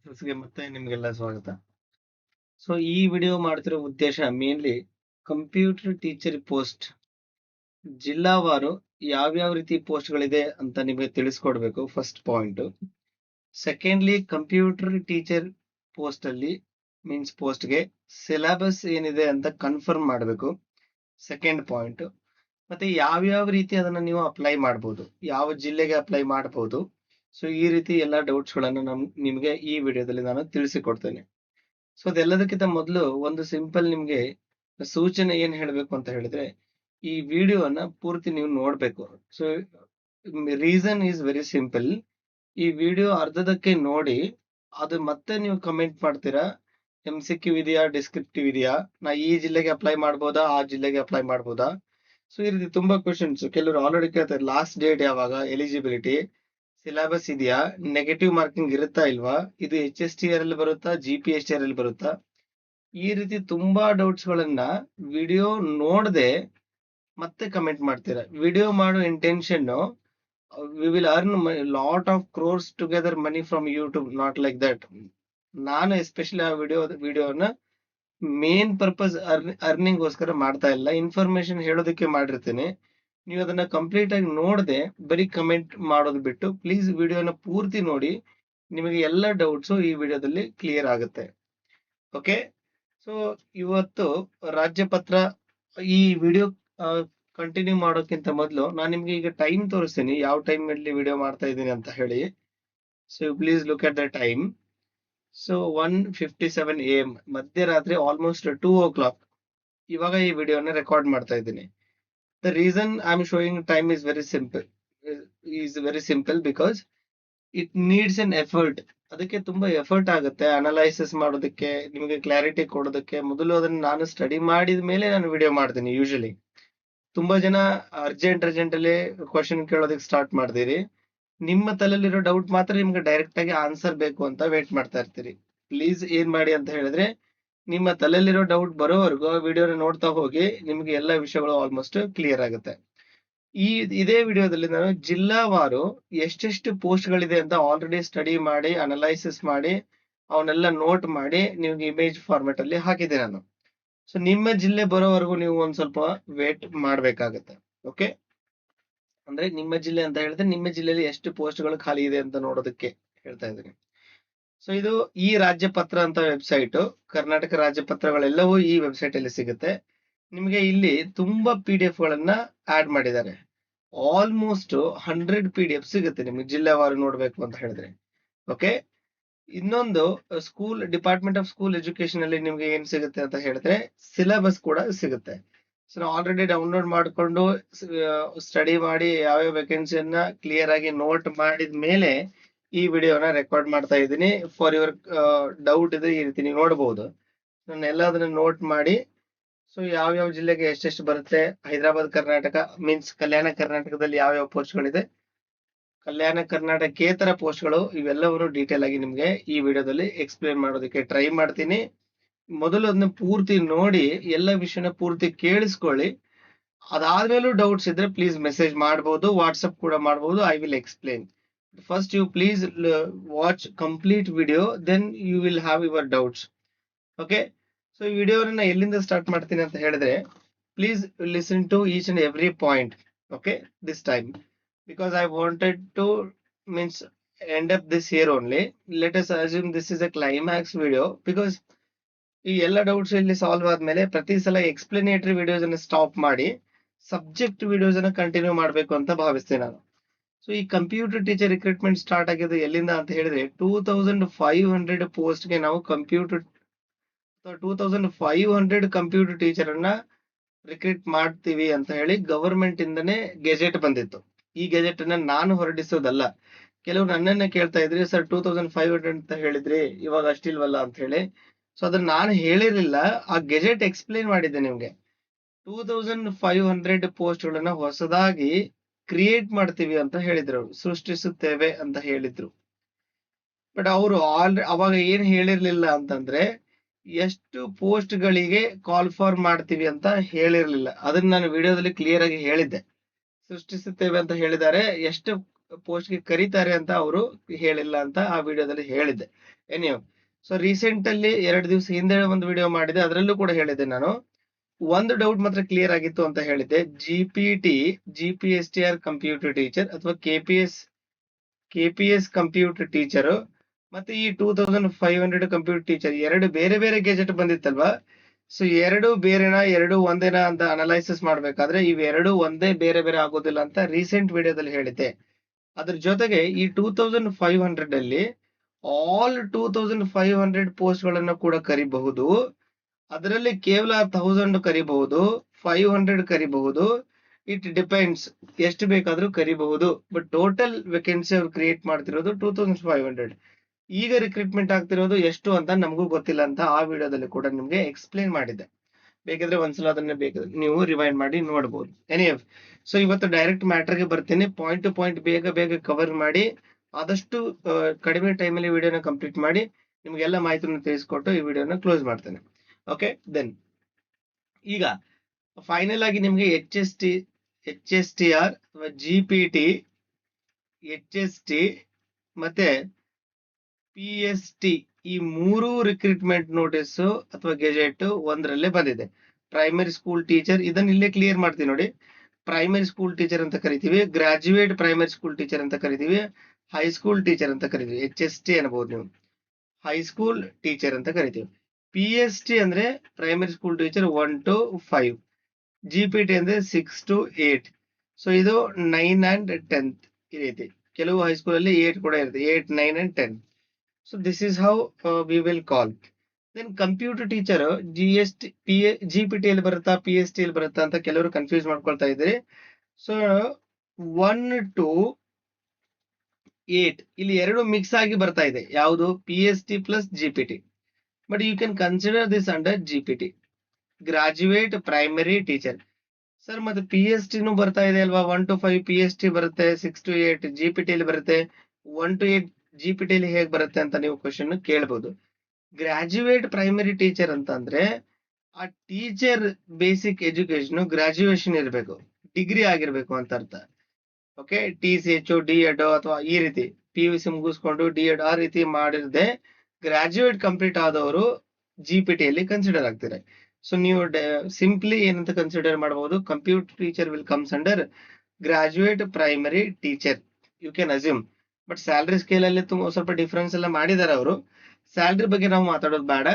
ಕ್ಲಾಸಸ್ಗೆ ಮತ್ತೆ ನಿಮ್ಗೆಲ್ಲ ಸ್ವಾಗತ. ಸೊ ಈ ವಿಡಿಯೋ ಮಾಡ್ತಿರೋ ಉದ್ದೇಶ ಮೇನ್ಲಿ ಕಂಪ್ಯೂಟರ್ ಟೀಚರ್ ಪೋಸ್ಟ್ ಜಿಲ್ಲಾವಾರು ಯಾವ್ಯಾವ ರೀತಿ ಪೋಸ್ಟ್ಗಳಿದೆ ಅಂತ ನಿಮಗೆ ತಿಳಿಸ್ಕೊಡ್ಬೇಕು first point. Secondly computer teacher post ಅಲ್ಲಿ ಮೀನ್ಸ್ ಪೋಸ್ಟ್ಗೆ ಸಿಲೆಬಸ್ ಏನಿದೆ ಅಂತ ಕನ್ಫರ್ಮ್ ಮಾಡಬೇಕು, ಸೆಕೆಂಡ್ ಪಾಯಿಂಟ್. ಮತ್ತೆ ಯಾವ್ಯಾವ ರೀತಿ ಅದನ್ನ ನೀವು ಅಪ್ಲೈ ಮಾಡ್ಬೋದು, ಯಾವ ಜಿಲ್ಲೆಗೆ ಅಪ್ಲೈ ಮಾಡ್ಬೋದು. ಸೊ ಈ ರೀತಿ ಎಲ್ಲ ಡೌಟ್ಸ್ಗಳನ್ನು ನಿಮಗೆ ಈ ವಿಡಿಯೋದಲ್ಲಿ ನಾನು ತಿಳಿಸಿಕೊಡ್ತೇನೆ. ಸೊ ಅದೆಲ್ಲದಕ್ಕಿಂತ ಮೊದಲು ಒಂದು ಸಿಂಪಲ್ ನಿಮ್ಗೆ ಸೂಚನೆ ಏನ್ ಹೇಳ್ಬೇಕು ಅಂತ ಹೇಳಿದ್ರೆ, ಈ ವಿಡಿಯೋನ ಪೂರ್ತಿ ನೀವು ನೋಡ್ಬೇಕು. So reason is very simple. ಈ ವಿಡಿಯೋ ಅರ್ಧದಕ್ಕೆ ನೋಡಿ ಅದು ಮತ್ತೆ ನೀವು ಕಮೆಂಟ್ ಮಾಡ್ತೀರಾ, MCQ ಇದೆಯಾ, ಡಿಸ್ಕ್ರಿಪ್ಟಿವ್ ಇದೆಯಾ, ನಾ ಈ ಜಿಲ್ಲೆಗೆ ಅಪ್ಲೈ ಮಾಡ್ಬೋದಾ, ಆ ಜಿಲ್ಲೆಗೆ ಅಪ್ಲೈ ಮಾಡ್ಬೋದಾ. ಸೊ ಈ ರೀತಿ ತುಂಬಾ ಕ್ವಶನ್ಸ್ ಕೆಲವರು ಆಲ್ರೆಡಿ ಕೇಳ್ತಾರೆ. ಲಾಸ್ಟ್ ಡೇಟ್ ಯಾವಾಗ, ಎಲಿಜಿಬಿಲಿಟಿ, ಸಿಲೆಬಸ್ ಇದೆಯಾ, ನೆಗೆಟಿವ್ ಮಾರ್ಕಿಂಗ್ ಇರುತ್ತಾ ಇಲ್ವಾ, ಇದು HSTR ಅಲ್ಲಿ ಬರುತ್ತಾ, GPSTR ಅಲ್ಲಿ ಬರುತ್ತಾ. ಈ ರೀತಿ ತುಂಬಾ ಡೌಟ್ಸ್ ಗಳನ್ನ ವಿಡಿಯೋ ನೋಡದೆ ಮತ್ತೆ ಕಮೆಂಟ್ ಮಾಡ್ತೀರಾ. ವಿಡಿಯೋ ಮಾಡೋ intention we will earn lot of crores together money from YouTube, not like that. ನಾನು ಎಸ್ಪೆಷಲಿ ಆ ವಿಡಿಯೋನ ಮೇನ್ ಪರ್ಪಸ್ ಅರ್ನಿಂಗ್ ಗೋಸ್ಕರ ಮಾಡ್ತಾ ಇಲ್ಲ, ಇನ್ಫಾರ್ಮೇಶನ್ ಹೇಳೋದಕ್ಕೆ ಮಾಡಿರ್ತೀನಿ. ನೀವು ಅದನ್ನ ಕಂಪ್ಲೀಟ್ ಆಗಿ ನೋಡದೆ ಬರೀ ಕಮೆಂಟ್ ಮಾಡೋದು ಬಿಟ್ಟು ಪ್ಲೀಸ್ ವಿಡಿಯೋನ ಪೂರ್ತಿ ನೋಡಿ, ನಿಮಗೆ ಎಲ್ಲ ಡೌಟ್ಸ್ ಈ ವಿಡಿಯೋದಲ್ಲಿ ಕ್ಲಿಯರ್ ಆಗುತ್ತೆ. ಓಕೆ, ಸೊ ಇವತ್ತು ರಾಜ್ಯಪತ್ರ ಈ ವಿಡಿಯೋ ಕಂಟಿನ್ಯೂ ಮಾಡೋಕ್ಕಿಂತ ಮೊದಲು ನಾನು ನಿಮ್ಗೆ ಈಗ ಟೈಮ್ ತೋರಿಸ್ತೀನಿ, ಯಾವ ಟೈಮ್ ಅಲ್ಲಿ ವಿಡಿಯೋ ಮಾಡ್ತಾ ಇದ್ದೀನಿ ಅಂತ ಹೇಳಿ. So please look at the time. So 1:57 AM, ಮಧ್ಯರಾತ್ರಿ, ಆಲ್ಮೋಸ್ಟ್ 2 o'clock. ಇವಾಗ ಈ ವಿಡಿಯೋನ ರೆಕಾರ್ಡ್ ಮಾಡ್ತಾ ಇದ್ದೀನಿ. The reason I'm showing time is very simple because it needs an effort. ಅದಕ್ಕೆ ತುಂಬಾ ಎಫರ್ಟ್ ಆಗುತ್ತೆ ಅನಲೈಸಿಸ್ ಮಾಡೋದಕ್ಕೆ, ನಿಮಗೆ ಕ್ಲಾರಿಟಿ ಕೊಡೋದಕ್ಕೆ. ಮೊದಲು ಅದನ್ನ ನಾನು ಸ್ಟಡಿ ಮಾಡಿದ ಮೇಲೆ ನಾನು ವಿಡಿಯೋ ಮಾಡ್ತೀನಿ. ಯೂಶಲಿ ತುಂಬಾ ಜನ ಅರ್ಜೆಂಟ್ ಅಲ್ಲಿ ಕ್ವಶನ್ ಕೇಳೋದಕ್ಕೆ ಸ್ಟಾರ್ಟ್ ಮಾಡ್ತೀರಿ. ನಿಮ್ಮ ತಲೆಯಲ್ಲಿರೋ ಡೌಟ್ ಮಾತ್ರ ನಿಮ್ಗೆ ಡೈರೆಕ್ಟ್ ಆಗಿ ಆನ್ಸರ್ ಬೇಕು ಅಂತ ವೇಟ್ ಮಾಡ್ತಾ ಇರ್ತೀರಿ. ಪ್ಲೀಸ್ ಏನ್ ಮಾಡಿ ಅಂತ ಹೇಳಿದ್ರೆ, ನಿಮ್ಮ ತಲೆಯಲ್ಲಿರೋ ಡೌಟ್ ಬರೋವರೆಗೂ ವಿಡಿಯೋನ ನೋಡ್ತಾ ಹೋಗಿ, ನಿಮ್ಗೆ ಎಲ್ಲ ವಿಷಯಗಳು ಆಲ್ಮೋಸ್ಟ್ ಕ್ಲಿಯರ್ ಆಗುತ್ತೆ. ಇದೇ ವಿಡಿಯೋದಲ್ಲಿ ನಾನು ಜಿಲ್ಲಾವಾರು ಎಷ್ಟೆಷ್ಟು ಪೋಸ್ಟ್ ಗಳಿದೆ ಅಂತ ಆಲ್ರೆಡಿ ಸ್ಟಡಿ ಮಾಡಿ, ಅನಲೈಸಿಸ್ ಮಾಡಿ, ಅವನ್ನೆಲ್ಲ ನೋಟ್ ಮಾಡಿ ನಿಮ್ಗೆ ಇಮೇಜ್ ಫಾರ್ಮೆಟ್ ಅಲ್ಲಿ ಹಾಕಿದೆ ನಾನು. ಸೊ ನಿಮ್ಮ ಜಿಲ್ಲೆ ಬರೋವರೆಗೂ ನೀವು ಒಂದ್ ಸ್ವಲ್ಪ ವೇಟ್ ಮಾಡ್ಬೇಕಾಗತ್ತೆ. ಓಕೆ, ಅಂದ್ರೆ ನಿಮ್ಮ ಜಿಲ್ಲೆ ಅಂತ ಹೇಳಿದ್ರೆ ನಿಮ್ಮ ಜಿಲ್ಲೆಯಲ್ಲಿ ಎಷ್ಟು ಪೋಸ್ಟ್ ಗಳು ಖಾಲಿ ಇದೆ ಅಂತ ನೋಡೋದಕ್ಕೆ ಹೇಳ್ತಾ ಇದ್ದೀನಿ. ಸೊ ಇದು ಈ ರಾಜ್ಯಪತ್ರ ಅಂತ ವೆಬ್ಸೈಟ್, ಕರ್ನಾಟಕ ರಾಜ್ಯಪತ್ರಗಳೆಲ್ಲವೂ ಈ ವೆಬ್ಸೈಟ್ ಅಲ್ಲಿ ಸಿಗುತ್ತೆ. ನಿಮಗೆ ಇಲ್ಲಿ ತುಂಬಾ PDF ಗಳನ್ನ ಆಡ್ ಮಾಡಿದ್ದಾರೆ. ಆಲ್ಮೋಸ್ಟ್ 100 PDF ಸಿಗುತ್ತೆ ನಿಮ್ಗೆ ಜಿಲ್ಲೆವಾರು ನೋಡ್ಬೇಕು ಅಂತ ಹೇಳಿದ್ರೆ. ಓಕೆ, ಇನ್ನೊಂದು ಡಿಪಾರ್ಟ್ಮೆಂಟ್ ಆಫ್ ಸ್ಕೂಲ್ ಎಜುಕೇಶನ್ ಅಲ್ಲಿ ನಿಮ್ಗೆ ಏನ್ ಸಿಗುತ್ತೆ ಅಂತ ಹೇಳಿದ್ರೆ ಸಿಲೆಬಸ್ ಕೂಡ ಸಿಗುತ್ತೆ. ಸೊ ಆಲ್ರೆಡಿ ಡೌನ್ಲೋಡ್ ಮಾಡಿಕೊಂಡು ಸ್ಟಡಿ ಮಾಡಿ ಯಾವ್ಯಾವ ವೇಕೆನ್ಸಿಯನ್ನ ಕ್ಲಿಯರ್ ಆಗಿ ನೋಟ್ ಮಾಡಿದ ಮೇಲೆ ಈ ವಿಡಿಯೋನ ರೆಕಾರ್ಡ್ ಮಾಡ್ತಾ ಇದ್ದೀನಿ. ಫಾರ್ ಯುವರ್ ಡೌಟ್ ಇದೆ, ಈ ರೀತಿ ನೀವು ನೋಡಬಹುದು. ನಾನು ಎಲ್ಲದನ್ನ ನೋಟ್ ಮಾಡಿ, ಸೊ ಯಾವ್ಯಾವ ಜಿಲ್ಲೆಗೆ ಎಷ್ಟೆಷ್ಟು ಬರುತ್ತೆ, ಹೈದರಾಬಾದ್ ಕರ್ನಾಟಕ ಮೀನ್ಸ್ ಕಲ್ಯಾಣ ಕರ್ನಾಟಕದಲ್ಲಿ ಯಾವ್ಯಾವ ಪೋಸ್ಟ್ಗಳಿದೆ, ಕಲ್ಯಾಣ ಕರ್ನಾಟಕೇತರ ಪೋಸ್ಟ್ಗಳು, ಇವೆಲ್ಲವನ್ನು ಡೀಟೇಲ್ ಆಗಿ ನಿಮ್ಗೆ ಈ ವಿಡಿಯೋದಲ್ಲಿ ಎಕ್ಸ್ಪ್ಲೇನ್ ಮಾಡೋದಕ್ಕೆ ಟ್ರೈ ಮಾಡ್ತೀನಿ. ಮೊದಲು ಅದನ್ನ ಪೂರ್ತಿ ನೋಡಿ, ಎಲ್ಲ ವಿಷಯನ ಪೂರ್ತಿ ಕೇಳಿಸ್ಕೊಳ್ಳಿ. ಅದಾದ್ಮೇಲೂ ಡೌಟ್ಸ್ ಇದ್ರೆ ಪ್ಲೀಸ್ ಮೆಸೇಜ್ ಮಾಡಬಹುದು, ವಾಟ್ಸಪ್ ಕೂಡ ಮಾಡಬಹುದು. I will explain. First you please watch complete video, then you will have your doubts. Okay, so ಈ ವಿಡಿಯೋನ ಎಲ್ಲಿಂದ ಸ್ಟಾರ್ಟ್ ಮಾಡ್ತೀನಿ ಅಂತ ಹೇಳಿದ್ರೆ, please listen to each and every point. Okay, this time because I wanted to means end up this here only. Let us assume this is a climax video because ಈ ಎಲ್ಲ doubts ಇಲ್ಲಿ solve ಆದ್ಮೇಲೆ ಪ್ರತಿ ಸಲ explanatory videos ಅನ್ನ stop ಮಾಡಿ subject videos ಅನ್ನ continue ಮಾಡ್ಬೇಕು ಅಂತ ಭಾವಿಸ್ತೀನಿ ನಾನು. ಸೊ ಈ ಕಂಪ್ಯೂಟರ್ ಟೀಚರ್ ರಿಕ್ರೂಟ್ಮೆಂಟ್ ಸ್ಟಾರ್ಟ್ ಆಗಿದ್ದು ಎಲ್ಲಿಂದ ಅಂತ ಹೇಳಿದ್ರೆ 2500 ಪೋಸ್ಟ್ ಗೆ ನಾವು 2500 ಕಂಪ್ಯೂಟರ್ ಟೀಚರ್ ಅನ್ನ ರಿಕ್ರೂಟ್ ಮಾಡ್ತೀವಿ ಅಂತ ಹೇಳಿ ಗವರ್ಮೆಂಟ್ ಇಂದನೇ ಗೆಜೆಟ್ ಬಂದಿತ್ತು. ಈ ಗೆಜೆಟ್ ಅನ್ನ ನಾನು ಹೊರಡಿಸೋದಲ್ಲ. ಕೆಲವರು ನನ್ನನ್ನ ಕೇಳ್ತಾ ಇದ್ರಿ, ಸರ್ 2500 ಅಂತ ಹೇಳಿದ್ರಿ, ಇವಾಗ ಅಷ್ಟಿಲ್ವಲ್ಲ ಅಂತ ಹೇಳಿ. ಸೊ ಅದನ್ನ ನಾನು ಹೇಳಿರ್ಲಿಲ್ಲ, ಆ ಗೆಜೆಟ್ ಎಕ್ಸ್ಪ್ಲೇನ್ ಮಾಡಿದ್ದೆ ನಿಮ್ಗೆ. 2500 ಪೋಸ್ಟ್ ಗಳನ್ನ ಹೊಸದಾಗಿ ಕ್ರಿಯೇಟ್ ಮಾಡ್ತೀವಿ ಅಂತ ಹೇಳಿದ್ರು, ಸೃಷ್ಟಿಸುತ್ತೇವೆ ಅಂತ ಹೇಳಿದ್ರು. ಬಟ್ ಅವರು ಅವಾಗ ಏನ್ ಹೇಳಿರ್ಲಿಲ್ಲ ಅಂತಂದ್ರೆ, ಎಷ್ಟು ಪೋಸ್ಟ್ ಗಳಿಗೆ ಕಾಲ್ ಫಾರ್ ಮಾಡ್ತೀವಿ ಅಂತ ಹೇಳಿರ್ಲಿಲ್ಲ. ಅದನ್ನ ನಾನು ವಿಡಿಯೋದಲ್ಲಿ ಕ್ಲಿಯರ್ ಆಗಿ ಹೇಳಿದ್ದೆ. ಸೃಷ್ಟಿಸುತ್ತೇವೆ ಅಂತ ಹೇಳಿದ್ದಾರೆ, ಎಷ್ಟು ಪೋಸ್ಟ್ಗೆ ಕರೀತಾರೆ ಅಂತ ಅವರು ಹೇಳಿಲ್ಲ ಅಂತ ಆ ವಿಡಿಯೋದಲ್ಲಿ ಹೇಳಿದ್ದೆ. ಎನಿಯೋ, ಸೊ ರೀಸೆಂಟ್ ಅಲ್ಲಿ 2 ದಿವಸ ಹಿಂದೆ ಒಂದು ವಿಡಿಯೋ ಮಾಡಿದೆ, ಅದರಲ್ಲೂ ಕೂಡ ಹೇಳಿದ್ದೆ ನಾನು. ಒಂದು ಡೌಟ್ ಮಾತ್ರ ಕ್ಲಿಯರ್ ಆಗಿತ್ತು ಅಂತ ಹೇಳಿದ್ದೆ. GPSTR ಕಂಪ್ಯೂಟರ್ ಟೀಚರ್ ಅಥವಾ KPS ಕಂಪ್ಯೂಟರ್ ಟೀಚರ್ ಮತ್ತೆ ಈ 2500 ಕಂಪ್ಯೂಟರ್ ಟೀಚರ್ ಎರಡು ಬೇರೆ ಬೇರೆ ಗೆಜೆಟ್ ಬಂದಿತ್ತಲ್ವಾ? ಸೊ ಎರಡು ಬೇರೆನಾ ಎರಡು ಒಂದೇನಾ ಅಂತ ಅನಲೈಸಿಸ್ ಮಾಡ್ಬೇಕಾದ್ರೆ ಇವೆರಡು ಒಂದೇ ಬೇರೆ ಬೇರೆ ಆಗೋದಿಲ್ಲ ಅಂತ ರೀಸೆಂಟ್ ವಿಡಿಯೋದಲ್ಲಿ ಹೇಳಿದ್ದೆ. ಅದ್ರ ಜೊತೆಗೆ ಈ 2500 ಅಲ್ಲಿ ಆಲ್ 2500 ಪೋಸ್ಟ್ ಗಳನ್ನ ಕೂಡ ಕರಿಬಹುದು. ಅದರಲ್ಲಿ ಕೇವಲ 1000 ಕರಿಬಹುದು, 500 ಕರಿಬಹುದು. ಇಟ್ ಡಿಪೆಂಡ್ಸ್, ಎಷ್ಟು ಬೇಕಾದ್ರೂ ಕರಿಬಹುದು. ಬಟ್ ಟೋಟಲ್ ವೇಕೆನ್ಸಿ ಅವ್ರು ಕ್ರಿಯೇಟ್ ಮಾಡ್ತಿರೋದು 2500. ಈಗ ರಿಕ್ರೂಟ್ಮೆಂಟ್ ಆಗ್ತಿರೋದು ಎಷ್ಟು ಅಂತ ನಮಗೂ ಗೊತ್ತಿಲ್ಲ ಅಂತ ಆ ವಿಡಿಯೋದಲ್ಲಿ ಕೂಡ ನಿಮ್ಗೆ ಎಕ್ಸ್ಪ್ಲೇನ್ ಮಾಡಿದ್ದೆ. ಬೇಕಿದ್ರೆ ಒಂದ್ಸಲ ಅದನ್ನ ಬೇಕಾದ್ರೆ ನೀವು ರಿವೈಂಡ್ ಮಾಡಿ ನೋಡ್ಬೋದು. ಎನಿಎಫ್, ಸೊ ಇವತ್ತು ಡೈರೆಕ್ಟ್ ಮ್ಯಾಟರ್ಗೆ ಬರ್ತೀನಿ. ಪಾಯಿಂಟ್ ಟು ಪಾಯಿಂಟ್ ಬೇಗ ಬೇಗ ಕವರ್ ಮಾಡಿ ಆದಷ್ಟು ಕಡಿಮೆ ಟೈಮಲ್ಲಿ ವಿಡಿಯೋನ ಕಂಪ್ಲೀಟ್ ಮಾಡಿ ನಿಮ್ಗೆಲ್ಲ ಮಾಹಿತಿನ ತಿಳಿಸ್ಕೊಟ್ಟು ಈ ವಿಡಿಯೋನ ಕ್ಲೋಸ್ ಮಾಡ್ತೇನೆ. ಓಕೆ, ದೆನ್ ಈಗ ಫೈನಲ್ ಆಗಿ ನಿಮ್ಗೆ HSTR ಅಥವಾ GPT, HST ಮತ್ತೆ PST ಈ ಮೂರು ರಿಕ್ರೂಟ್ಮೆಂಟ್ ನೋಟಿಸ್ ಅಥವಾ ಗೆಜೆಟ್ ಒಂದರಲ್ಲೇ ಬಂದಿದೆ. ಪ್ರೈಮರಿ ಸ್ಕೂಲ್ ಟೀಚರ್, ಇದನ್ನ ಇಲ್ಲೇ ಕ್ಲಿಯರ್ ಮಾಡ್ತೀವಿ ನೋಡಿ. ಪ್ರೈಮರಿ ಸ್ಕೂಲ್ ಟೀಚರ್ ಅಂತ ಕರಿತೀವಿ, ಗ್ರಾಜುಯೇಟ್ ಪ್ರೈಮರಿ ಸ್ಕೂಲ್ ಟೀಚರ್ ಅಂತ ಕರಿತೀವಿ, ಹೈಸ್ಕೂಲ್ ಟೀಚರ್ ಅಂತ ಕರಿತೀವಿ. HST ಅನ್ಬಹುದು ನೀವು, ಹೈಸ್ಕೂಲ್ ಟೀಚರ್ ಅಂತ ಕರಿತೀವಿ. PST ಅಂದ್ರೆ primary school teacher 1 to 5, GPT ಅಂದ್ರೆ 6 to 8. ಸೊ ಇದು 9 and 10 ಈ ರೀತಿ. ಕೆಲವು ಹೈಸ್ಕೂಲ್ ಅಲ್ಲಿ 8 ಕೂಡ ಇರುತ್ತೆ, 8, 9 and 10. So this is how we will call. Then computer teacher GPT ಅಲ್ಲಿ ಬರುತ್ತಾ PST ಅಲ್ಲಿ ಬರುತ್ತಾ ಅಂತ ಕೆಲವರು ಕನ್ಫ್ಯೂಸ್ ಮಾಡ್ಕೊಳ್ತಾ ಇದ್ರಿ. ಸೊ 1 to 8 ಇಲ್ಲಿ ಎರಡು ಮಿಕ್ಸ್ ಆಗಿ ಬರ್ತಾ ಇದೆ. ಯಾವುದು? PST plus GPT. But you can consider this under GPT, graduate primary teacher. Sir ಮತ್ತೆ PST ನು ಬರ್ತಾ ಇದೆ ಅಲ್ವಾ? 1 to 5 PST ಬರುತ್ತೆ, 6 to 8 GPT ಅಲ್ಲಿ ಬರುತ್ತೆ, 1 to 8 GPT ಅಲ್ಲಿ ಹೇಗೆ ಬರುತ್ತೆ ಅಂತ ನೀವು ಕ್ವಶನ್ ಕೇಳಬಹುದು. ಗ್ರಾಜುಯೇಟ್ ಪ್ರೈಮರಿ ಟೀಚರ್ ಅಂತ ಅಂದ್ರೆ ಆ ಟೀಚರ್ ಬೇಸಿಕ್ ಎಜುಕೇಶನ್ ಗ್ರಾಜುಯೇಷನ್ ಇರಬೇಕು, ಡಿಗ್ರಿ ಆಗಿರ್ಬೇಕು ಅಂತ ಅರ್ಥ. ಓಕೆ, TCH, D.Ed ಅಥವಾ ಈ ರೀತಿ PUC ಮುಗಿಸ್ಕೊಂಡು D.Ed ಆ ರೀತಿ ಮಾಡಿರದೆ ಗ್ರಾಜುಯೇಟ್ ಕಂಪ್ಲೀಟ್ ಆದವರು GPT ಅಲ್ಲಿ ಕನ್ಸಿಡರ್ ಆಗ್ತಾರೆ. ಸೊ ನೀವು ಸಿಂಪ್ಲಿ ಏನಂತ ಕನ್ಸಿಡರ್ ಮಾಡಬಹುದು? Computer teacher will comes under graduate primary teacher, you can assume. But salary scale ಅಲ್ಲಿ ಸ್ವಲ್ಪ ಡಿಫರೆನ್ಸ್ ಎಲ್ಲ ಮಾಡಿದಾರೆ ಅವರು. ಸ್ಯಾಲರಿ ಬಗ್ಗೆ ನಾವು ಮಾತಾಡೋದು ಬೇಡ.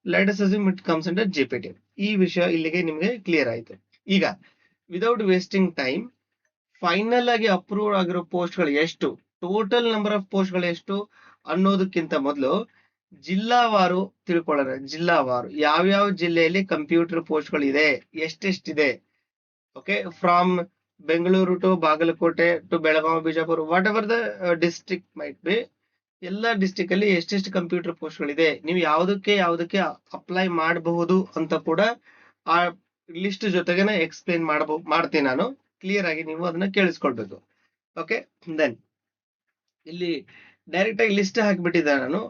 Let us assume it comes under GPT. ಈ ವಿಷಯ ಇಲ್ಲಿಗೆ ನಿಮಗೆ ಕ್ಲಿಯರ್ ಆಯ್ತು. ಈಗ ವಿದೌಟ್ ವೇಸ್ಟಿಂಗ್ ಟೈಮ್, ಫೈನಲ್ ಆಗಿ ಅಪ್ರೂವ್ ಆಗಿರೋ ಪೋಸ್ಟ್ ಗಳು ಎಷ್ಟು, ಟೋಟಲ್ ನಂಬರ್ ಆಫ್ ಪೋಸ್ಟ್ ಗಳು ಎಷ್ಟು ಅನ್ನೋದಕ್ಕಿಂತ ಮೊದಲು ಜಿಲ್ಲಾವಾರು ತಿಳ್ಕೊಳ್ಳೋಣ. ಜಿಲ್ಲಾವಾರು ಯಾವ್ಯಾವ ಜಿಲ್ಲೆಯಲ್ಲಿ ಕಂಪ್ಯೂಟರ್ ಪೋಸ್ಟ್ ಗಳಿದೆ, ಎಷ್ಟೆಷ್ಟಿದೆ. Okay, from Bengaluru to Bagalkot to Belagavi, Bijapur, whatever the district might be, ಎಲ್ಲ ಡಿಸ್ಟ್ರಿಕ್ಟ್ ಅಲ್ಲಿ ಎಷ್ಟೆಷ್ಟು ಕಂಪ್ಯೂಟರ್ ಪೋಸ್ಟ್ ಗಳಿದೆ, ನೀವು ಯಾವುದಕ್ಕೆ ಅಪ್ಲೈ ಮಾಡಬಹುದು ಅಂತ ಕೂಡ ಆ ಲಿಸ್ಟ್ ಜೊತೆಗೇನೆ ಎಕ್ಸ್ಪ್ಲೇನ್ ಮಾಡ್ತೀನಿ ನಾನು. ಕ್ಲಿಯರ್ ಆಗಿ ನೀವು ಅದನ್ನ ಕೇಳಿಸ್ಕೊಳ್ಬೇಕು. ಓಕೆ, ದೆನ್ ಇಲ್ಲಿ ಡೈರೆಕ್ಟ್ ಆಗಿ ಲಿಸ್ಟ್ ಹಾಕಿಬಿಟ್ಟಿದ್ದೆ ನಾನು.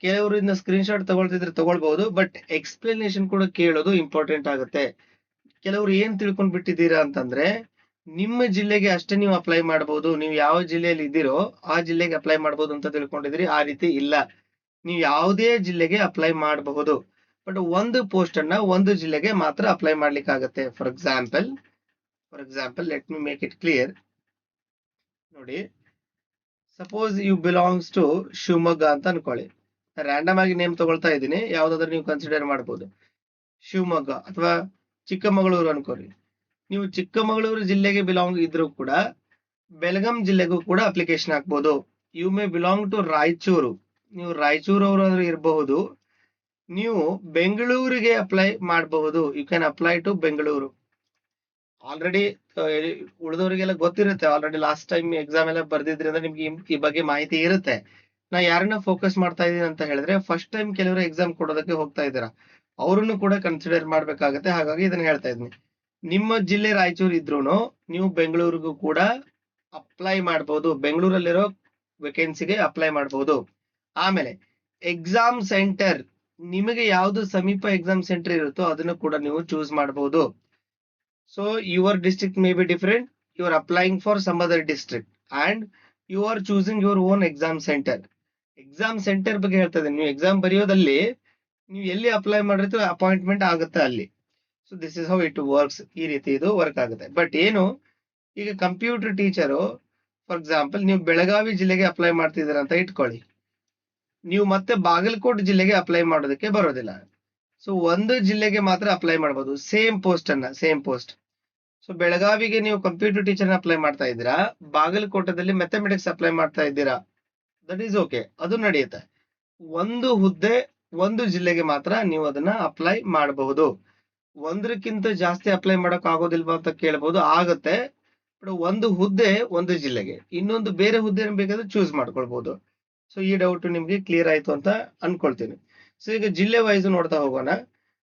ಕೆಲವರು ಇದನ್ನ ಸ್ಕ್ರೀನ್ ಶಾಟ್ ತಗೊಳ್ತಿದ್ರೆ ತಗೊಳ್ಬಹುದು, ಬಟ್ ಎಕ್ಸ್ಪ್ಲನೇಷನ್ ಕೂಡ ಕೇಳೋದು ಇಂಪಾರ್ಟೆಂಟ್ ಆಗುತ್ತೆ. ಕೆಲವರು ಏನ್ ತಿಳ್ಕೊಂಡ್ ಬಿಟ್ಟಿದ್ದೀರಾ ಅಂತಂದ್ರೆ ನಿಮ್ಮ ಜಿಲ್ಲೆಗೆ ಅಷ್ಟೇ ನೀವು ಅಪ್ಲೈ ಮಾಡಬಹುದು, ನೀವು ಯಾವ ಜಿಲ್ಲೆಯಲ್ಲಿ ಇದ್ದೀರೋ ಆ ಜಿಲ್ಲೆಗೆ ಅಪ್ಲೈ ಮಾಡಬಹುದು ಅಂತ ತಿಳ್ಕೊಂಡಿದ್ರಿ. ಆ ರೀತಿ ಇಲ್ಲ, ನೀವು ಯಾವುದೇ ಜಿಲ್ಲೆಗೆ ಅಪ್ಲೈ ಮಾಡಬಹುದು. ಬಟ್ ಒಂದು ಪೋಸ್ಟ್ ಅನ್ನ ಒಂದು ಜಿಲ್ಲೆಗೆ ಮಾತ್ರ ಅಪ್ಲೈ ಮಾಡ್ಲಿಕ್ಕೆ ಆಗುತ್ತೆ. For example let me make it clear. ನೋಡಿ, suppose you belongs to Shivamogga ಅಂತ ಅನ್ಕೊಳ್ಳಿ. ರ್ಯಾಂಡಮ್ ಆಗಿ ನೇಮ್ ತಗೊಳ್ತಾ ಇದ್ದೀನಿ, ಯಾವ್ದಾದ್ರು ನೀವು ಕನ್ಸಿಡರ್ ಮಾಡಬಹುದು. ಶಿವಮೊಗ್ಗ ಅಥವಾ ಚಿಕ್ಕಮಗಳೂರು ಅನ್ಕೊಳ್ಳಿ. ನೀವು ಚಿಕ್ಕಮಗಳೂರು ಜಿಲ್ಲೆಗೆ ಬಿಲಾಂಗ್ ಇದ್ರೂ ಕೂಡ ಬೆಳಗಾಂ ಜಿಲ್ಲೆಗೂ ಕೂಡ ಅಪ್ಲಿಕೇಶನ್ ಹಾಕ್ಬಹುದು. You may belong to Raichur, ನೀವು ರಾಯಚೂರು ಅವರು ಇರಬಹುದು. ನೀವು ಬೆಂಗಳೂರಿಗೆ ಅಪ್ಲೈ ಮಾಡಬಹುದು, you can apply to Bengaluru. Already ಉಳಿದವರಿಗೆಲ್ಲ ಗೊತ್ತಿರುತ್ತೆ, ಆಲ್ರೆಡಿ ಲಾಸ್ಟ್ ಟೈಮ್ ಎಕ್ಸಾಮ್ ಎಲ್ಲ ಬರ್ದಿದ್ರಿಂದ ನಿಮ್ಗೆ ಈ ಬಗ್ಗೆ ಮಾಹಿತಿ ಇರುತ್ತೆ. ನಾ ಯಾರನ್ನ ಫೋಕಸ್ ಮಾಡ್ತಾ ಇದೀನಿ ಅಂತ ಹೇಳಿದ್ರೆ, ಫಸ್ಟ್ ಟೈಮ್ ಕೆಲವರು ಎಕ್ಸಾಮ್ ಕೊಡೋದಕ್ಕೆ ಹೋಗ್ತಾ ಇದ್ದೀರಾ, ಅವ್ರನ್ನು ಕೂಡ ಕನ್ಸಿಡರ್ ಮಾಡ್ಬೇಕಾಗತ್ತೆ. ಹಾಗಾಗಿ ಇದನ್ನ ಹೇಳ್ತಾ ಇದ್ದೀನಿ. ನಿಮ್ಮ ಜಿಲ್ಲೆ ರಾಯಚೂರು ಇದ್ರೂನು ನೀವು ಬೆಂಗಳೂರಿಗೂ ಕೂಡ ಅಪ್ಲೈ ಮಾಡಬಹುದು, ಬೆಂಗಳೂರಲ್ಲಿರೋ ವೇಕೆನ್ಸಿಗೆ ಅಪ್ಲೈ ಮಾಡಬಹುದು. ಆಮೇಲೆ ಎಕ್ಸಾಮ್ ಸೆಂಟರ್, ನಿಮಗೆ ಯಾವ್ದು ಸಮೀಪ ಎಕ್ಸಾಮ್ ಸೆಂಟರ್ ಇರುತ್ತೋ ಅದನ್ನು ಕೂಡ ನೀವು ಚೂಸ್ ಮಾಡಬಹುದು. So your district may be different, you are applying for some other district and you are choosing your own exam centre. Exam centre ಬಗ್ಗೆ ಹೇಳ್ತಾ ಇದ್ದೀನಿ. ನೀವು ಎಕ್ಸಾಮ್ ಬರೆಯೋದಲ್ಲಿ ನೀವು ಎಲ್ಲಿ ಅಪ್ಲೈ ಮಾಡಿರ್ತೀರೋ ಅಪಾಯಿಂಟ್ಮೆಂಟ್ ಆಗುತ್ತೆ ಅಲ್ಲಿ. So this is how it works. ಈ ರೀತಿ ಇದು ವರ್ಕ್ ಆಗುತ್ತೆ. ಬಟ್ ಏನು, ಈಗ ಕಂಪ್ಯೂಟರ್ ಟೀಚರು ಫಾರ್ ಎಕ್ಸಾಂಪಲ್ ನೀವು ಬೆಳಗಾವಿ ಜಿಲ್ಲೆಗೆ ಅಪ್ಲೈ ಮಾಡ್ತಿದ್ದೀರ ಅಂತ ಇಟ್ಕೊಳ್ಳಿ. ನೀವು ಮತ್ತೆ ಬಾಗಲಕೋಟೆ ಜಿಲ್ಲೆಗೆ ಅಪ್ಲೈ ಮಾಡೋದಕ್ಕೆ ಬರೋದಿಲ್ಲ. ಸೊ ಒಂದು ಜಿಲ್ಲೆಗೆ ಮಾತ್ರ ಅಪ್ಲೈ ಮಾಡಬಹುದು ಸೇಮ್ ಪೋಸ್ಟ್. ಸೊ ಬೆಳಗಾವಿಗೆ ನೀವು ಕಂಪ್ಯೂಟರ್ ಟೀಚರ್ ಅಪ್ಲೈ ಮಾಡ್ತಾ ಇದ್ದೀರಾ, ಬಾಗಲಕೋಟದಲ್ಲಿ ಮ್ಯಾಥಮೆಟಿಕ್ಸ್ ಅಪ್ಲೈ ಮಾಡ್ತಾ ಇದ್ದೀರಾ, ದಟ್ ಈಸ್ ಓಕೆ, ಅದು ನಡೆಯುತ್ತೆ. ಒಂದು ಹುದ್ದೆ ಒಂದು ಜಿಲ್ಲೆಗೆ ಮಾತ್ರ ನೀವು ಅದನ್ನ ಅಪ್ಲೈ ಮಾಡಬಹುದು. ಒಂದಕ್ಕಿಂತ ಜಾಸ್ತಿ ಅಪ್ಲೈ ಮಾಡಕ್ ಆಗೋದಿಲ್ವಾ ಅಂತ ಕೇಳಬಹುದು. ಆಗತ್ತೆ, ಬಟ್ ಒಂದು ಹುದ್ದೆ ಒಂದು ಜಿಲ್ಲೆಗೆ, ಇನ್ನೊಂದು ಬೇರೆ ಹುದ್ದೆ ಬೇಕಾದ್ರೆ ಚೂಸ್ ಮಾಡ್ಕೊಳ್ಬಹುದು. ಸೊ ಈ ಡೌಟ್ ನಿಮ್ಗೆ ಕ್ಲಿಯರ್ ಆಯ್ತು ಅಂತ ಅನ್ಕೊಳ್ತೀನಿ. ಸೊ ಈಗ ಜಿಲ್ಲೆ ವೈಸ್ ನೋಡ್ತಾ ಹೋಗೋಣ.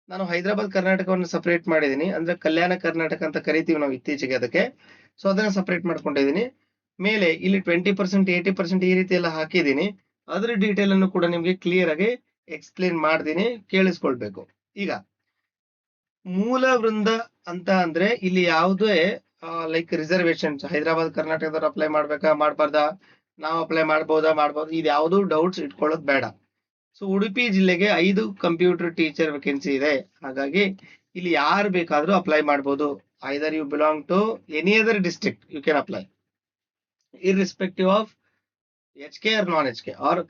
ನಾನು ಹೈದರಾಬಾದ್ ಕರ್ನಾಟಕವನ್ನು ಸಪರೇಟ್ ಮಾಡಿದ್ದೀನಿ, ಅಂದ್ರೆ ಕಲ್ಯಾಣ ಕರ್ನಾಟಕ ಅಂತ ಕರಿತೀವಿ ನಾವು ಇತ್ತೀಚೆಗೆ ಅದಕ್ಕೆ. ಸೊ ಅದನ್ನ ಸಪರೇಟ್ ಮಾಡ್ಕೊಂಡಿದ್ದೀನಿ. ಮೇಲೆ ಇಲ್ಲಿ 20%, 80% ಈ ರೀತಿ ಎಲ್ಲ ಹಾಕಿದ್ದೀನಿ. ಅದ್ರ ಡೀಟೇಲ್ ಅನ್ನು ಕೂಡ ನಿಮ್ಗೆ ಕ್ಲಿಯರ್ ಆಗಿ ಎಕ್ಸ್ಪ್ಲೇನ್ ಮಾಡ್ತೀನಿ, ಕೇಳಿಸ್ಕೊಳ್ಬೇಕು. ಈಗ ಮೂಲ ವೃಂದ ಅಂತ ಅಂದ್ರೆ ಇಲ್ಲಿ ಯಾವುದೇ ಲೈಕ್ ರಿಸರ್ವೇಶನ್ಸ್, ಹೈದರಾಬಾದ್ ಕರ್ನಾಟಕದವ್ರು ಅಪ್ಲೈ ಮಾಡ್ಬೇಕಾ ಮಾಡ್ಬಾರ್ದಾ, ನಾವು ಅಪ್ಲೈ ಮಾಡ್ಬೋದು ಇದು ಯಾವುದು ಡೌಟ್ಸ್ ಇಟ್ಕೊಳ್ಳೋದು ಬೇಡ. ಸೊ ಉಡುಪಿ ಜಿಲ್ಲೆಗೆ 5 ಕಂಪ್ಯೂಟರ್ ಟೀಚರ್ ವೇಕೆನ್ಸಿ ಇದೆ. ಹಾಗಾಗಿ ಇಲ್ಲಿ ಯಾರು ಬೇಕಾದ್ರೂ ಅಪ್ಲೈ ಮಾಡ್ಬೋದು. Either you belong to any other district you can apply, irrespective of HK or non HK or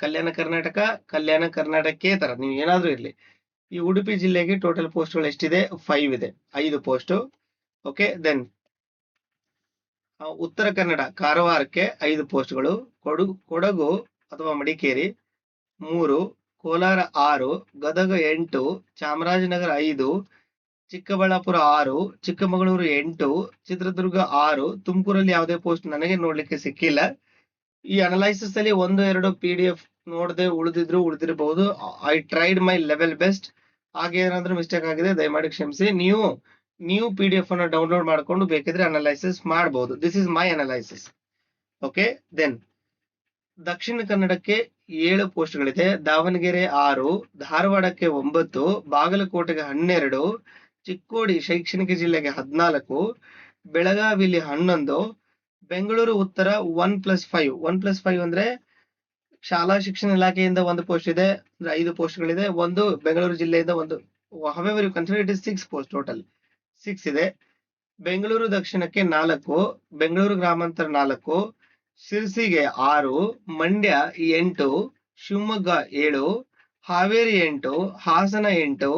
Kalyana ಕರ್ನಾಟಕೇತರ ನೀವು ಏನಾದ್ರೂ ಇರ್ಲಿ. ಈ ಉಡುಪಿ ಜಿಲ್ಲೆಗೆ ಟೋಟಲ್ ಪೋಸ್ಟ್ಗಳು ಎಷ್ಟಿದೆ? 5 ಇದೆ, 5 post. Okay, then Uttara Kannada ಕಾರವಾರಕ್ಕೆ 5 ಪೋಸ್ಟ್ಗಳು, ಕೊಡಗು ಅಥವಾ ಮಡಿಕೇರಿ 3, ಕೋಲಾರ 6, ಗದಗ 8, ಚಾಮರಾಜನಗರ 5, ಚಿಕ್ಕಬಳ್ಳಾಪುರ 6, ಚಿಕ್ಕಮಗಳೂರು 8, ಚಿತ್ರದುರ್ಗ 6, ತುಮಕೂರಲ್ಲಿ ಯಾವುದೇ ಪೋಸ್ಟ್ ನನಗೆ ನೋಡ್ಲಿಕ್ಕೆ ಸಿಕ್ಕಿಲ್ಲ. ಈ ಅನಲೈಸಿಸ್ ಅಲ್ಲಿ 1-2 PDF ನೋಡದೆ ಉಳಿದಿರಬಹುದು. I tried my level best. ಹಾಗೆ ಏನಾದ್ರೂ ಮಿಸ್ಟೇಕ್ ಆಗಿದೆ ದಯಮಾಡಿ ಕ್ಷಮಿಸಿ. ನೀವು PDF ಅನ್ನು ಡೌನ್ಲೋಡ್ ಮಾಡ್ಕೊಂಡು ಬೇಕಿದ್ರೆ ಅನಲೈಸಿಸ್ ಮಾಡಬಹುದು. This is my analysis. Okay, then ದಕ್ಷಿಣ ಕನ್ನಡಕ್ಕೆ 7 ಪೋಸ್ಟ್ಗಳಿದೆ. ದಾವಣಗೆರೆ 6, ಧಾರವಾಡಕ್ಕೆ 9, ಬಾಗಲಕೋಟೆಗೆ 12, ಚಿಕ್ಕೋಡಿ ಶೈಕ್ಷಣಿಕ ಜಿಲ್ಲೆಗೆ 14, ಬೆಳಗಾವಿಲಿ 11, ಬೆಂಗಳೂರು ಉತ್ತರ 1+5. 1+5 ಅಂದ್ರೆ ಶಾಲಾ ಶಿಕ್ಷಣ ಇಲಾಖೆಯಿಂದ 1 ಪೋಸ್ಟ್ ಇದೆ, ಅಂದ್ರೆ 5 ಪೋಸ್ಟ್ಗಳಿದೆ. ಒಂದು ಬೆಂಗಳೂರು ಜಿಲ್ಲೆಯಿಂದ 1. however you consider it is 6 post, total 6 ಇದೆ. ಬೆಂಗಳೂರು ದಕ್ಷಿಣಕ್ಕೆ 4, ಬೆಂಗಳೂರು ಗ್ರಾಮಾಂತರ 4, ಶಿರಸಿಗೆ 6, ಮಂಡ್ಯ 8, ಶಿವಮೊಗ್ಗ 7, ಹಾವೇರಿ 8, ಹಾಸನ 8,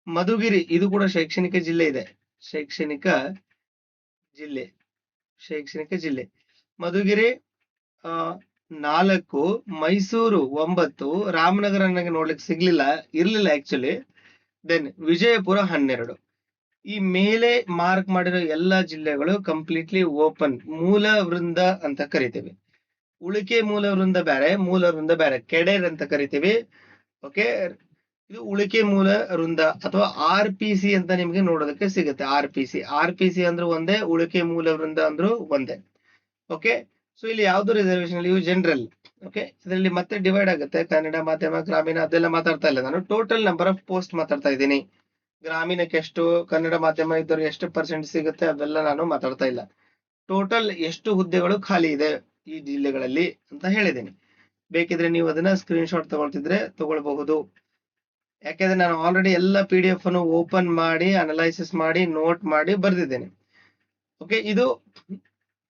ಮಧುಗಿರಿ ಇದು ಕೂಡ ಶೈಕ್ಷಣಿಕ ಜಿಲ್ಲೆ ಇದೆ. ಶೈಕ್ಷಣಿಕ ಜಿಲ್ಲೆ ಮಧುಗಿರಿ 4, ಮೈಸೂರು 9, ರಾಮನಗರ ನನಗೆ ನೋಡ್ಲಿಕ್ಕೆ ಇರ್ಲಿಲ್ಲ ಆಕ್ಚುಲಿ. ದೆನ್ ವಿಜಯಪುರ 12. ಈ ಮೇಲೆ ಮಾರ್ಕ್ ಮಾಡಿರೋ ಎಲ್ಲಾ ಜಿಲ್ಲೆಗಳು ಕಂಪ್ಲೀಟ್ಲಿ ಓಪನ್, ಮೂಲ ವೃಂದ ಅಂತ ಕರಿತೀವಿ. ಉಳಿಕೆ ಮೂಲ ವೃಂದ ಬೇರೆ, ಕೆಡೆರ್ ಅಂತ ಕರಿತೀವಿ. ಓಕೆ, ಇದು ಉಳಿಕೆ ಮೂಲ ವೃಂದ ಅಥವಾ RPC ಅಂತ ನಿಮ್ಗೆ ನೋಡೋದಕ್ಕೆ ಸಿಗುತ್ತೆ. RPC ಅಂದ್ರೂ ಒಂದೇ, ಉಳಿಕೆ ಮೂಲ ವೃಂದ ಅಂದ್ರೂ ಒಂದೇ. ಓಕೆ, ಸೊ ಇಲ್ಲಿ ಯಾವ್ದು ರಿಸರ್ವೇಶನ್, ಇವು ಜನರಲ್. ಓಕೆ, ಇದರಲ್ಲಿ ಮತ್ತೆ ಡಿವೈಡ್ ಆಗುತ್ತೆ, ಕನ್ನಡ ಮಾಧ್ಯಮ, ಗ್ರಾಮೀಣ ಅದೆಲ್ಲ ಮಾತಾಡ್ತಾ ಇಲ್ಲ ನಾನು. ಟೋಟಲ್ ನಂಬರ್ ಆಫ್ ಪೋಸ್ಟ್ ಮಾತಾಡ್ತಾ ಇದ್ದೀನಿ. ಗ್ರಾಮೀಣಕ್ಕೆ ಎಷ್ಟು, ಕನ್ನಡ ಮಾಧ್ಯಮ ಇದ್ದವ್ರು ಎಷ್ಟು % ಸಿಗುತ್ತೆ ಅದೆಲ್ಲ ನಾನು ಮಾತಾಡ್ತಾ ಇಲ್ಲ. ಟೋಟಲ್ ಎಷ್ಟು ಹುದ್ದೆಗಳು ಖಾಲಿ ಇದೆ ಈ ಜಿಲ್ಲೆಗಳಲ್ಲಿ ಅಂತ ಹೇಳಿದ್ದೀನಿ. ಬೇಕಿದ್ರೆ ನೀವು ಅದನ್ನ ಸ್ಕ್ರೀನ್ ಶಾಟ್ ತಗೊಳ್ತಿದ್ರೆ ತಗೊಳ್ಬಹುದು. ಯಾಕೆಂದ್ರೆ ನಾನು ಆಲ್ರೆಡಿ ಎಲ್ಲ PDF ಅನ್ನು ಓಪನ್ ಮಾಡಿ ಅನಲೈಸಿಸ್ ಮಾಡಿ ನೋಟ್ ಮಾಡಿ ಬರ್ದಿದ್ದೇನೆ. ಓಕೆ, ಇದು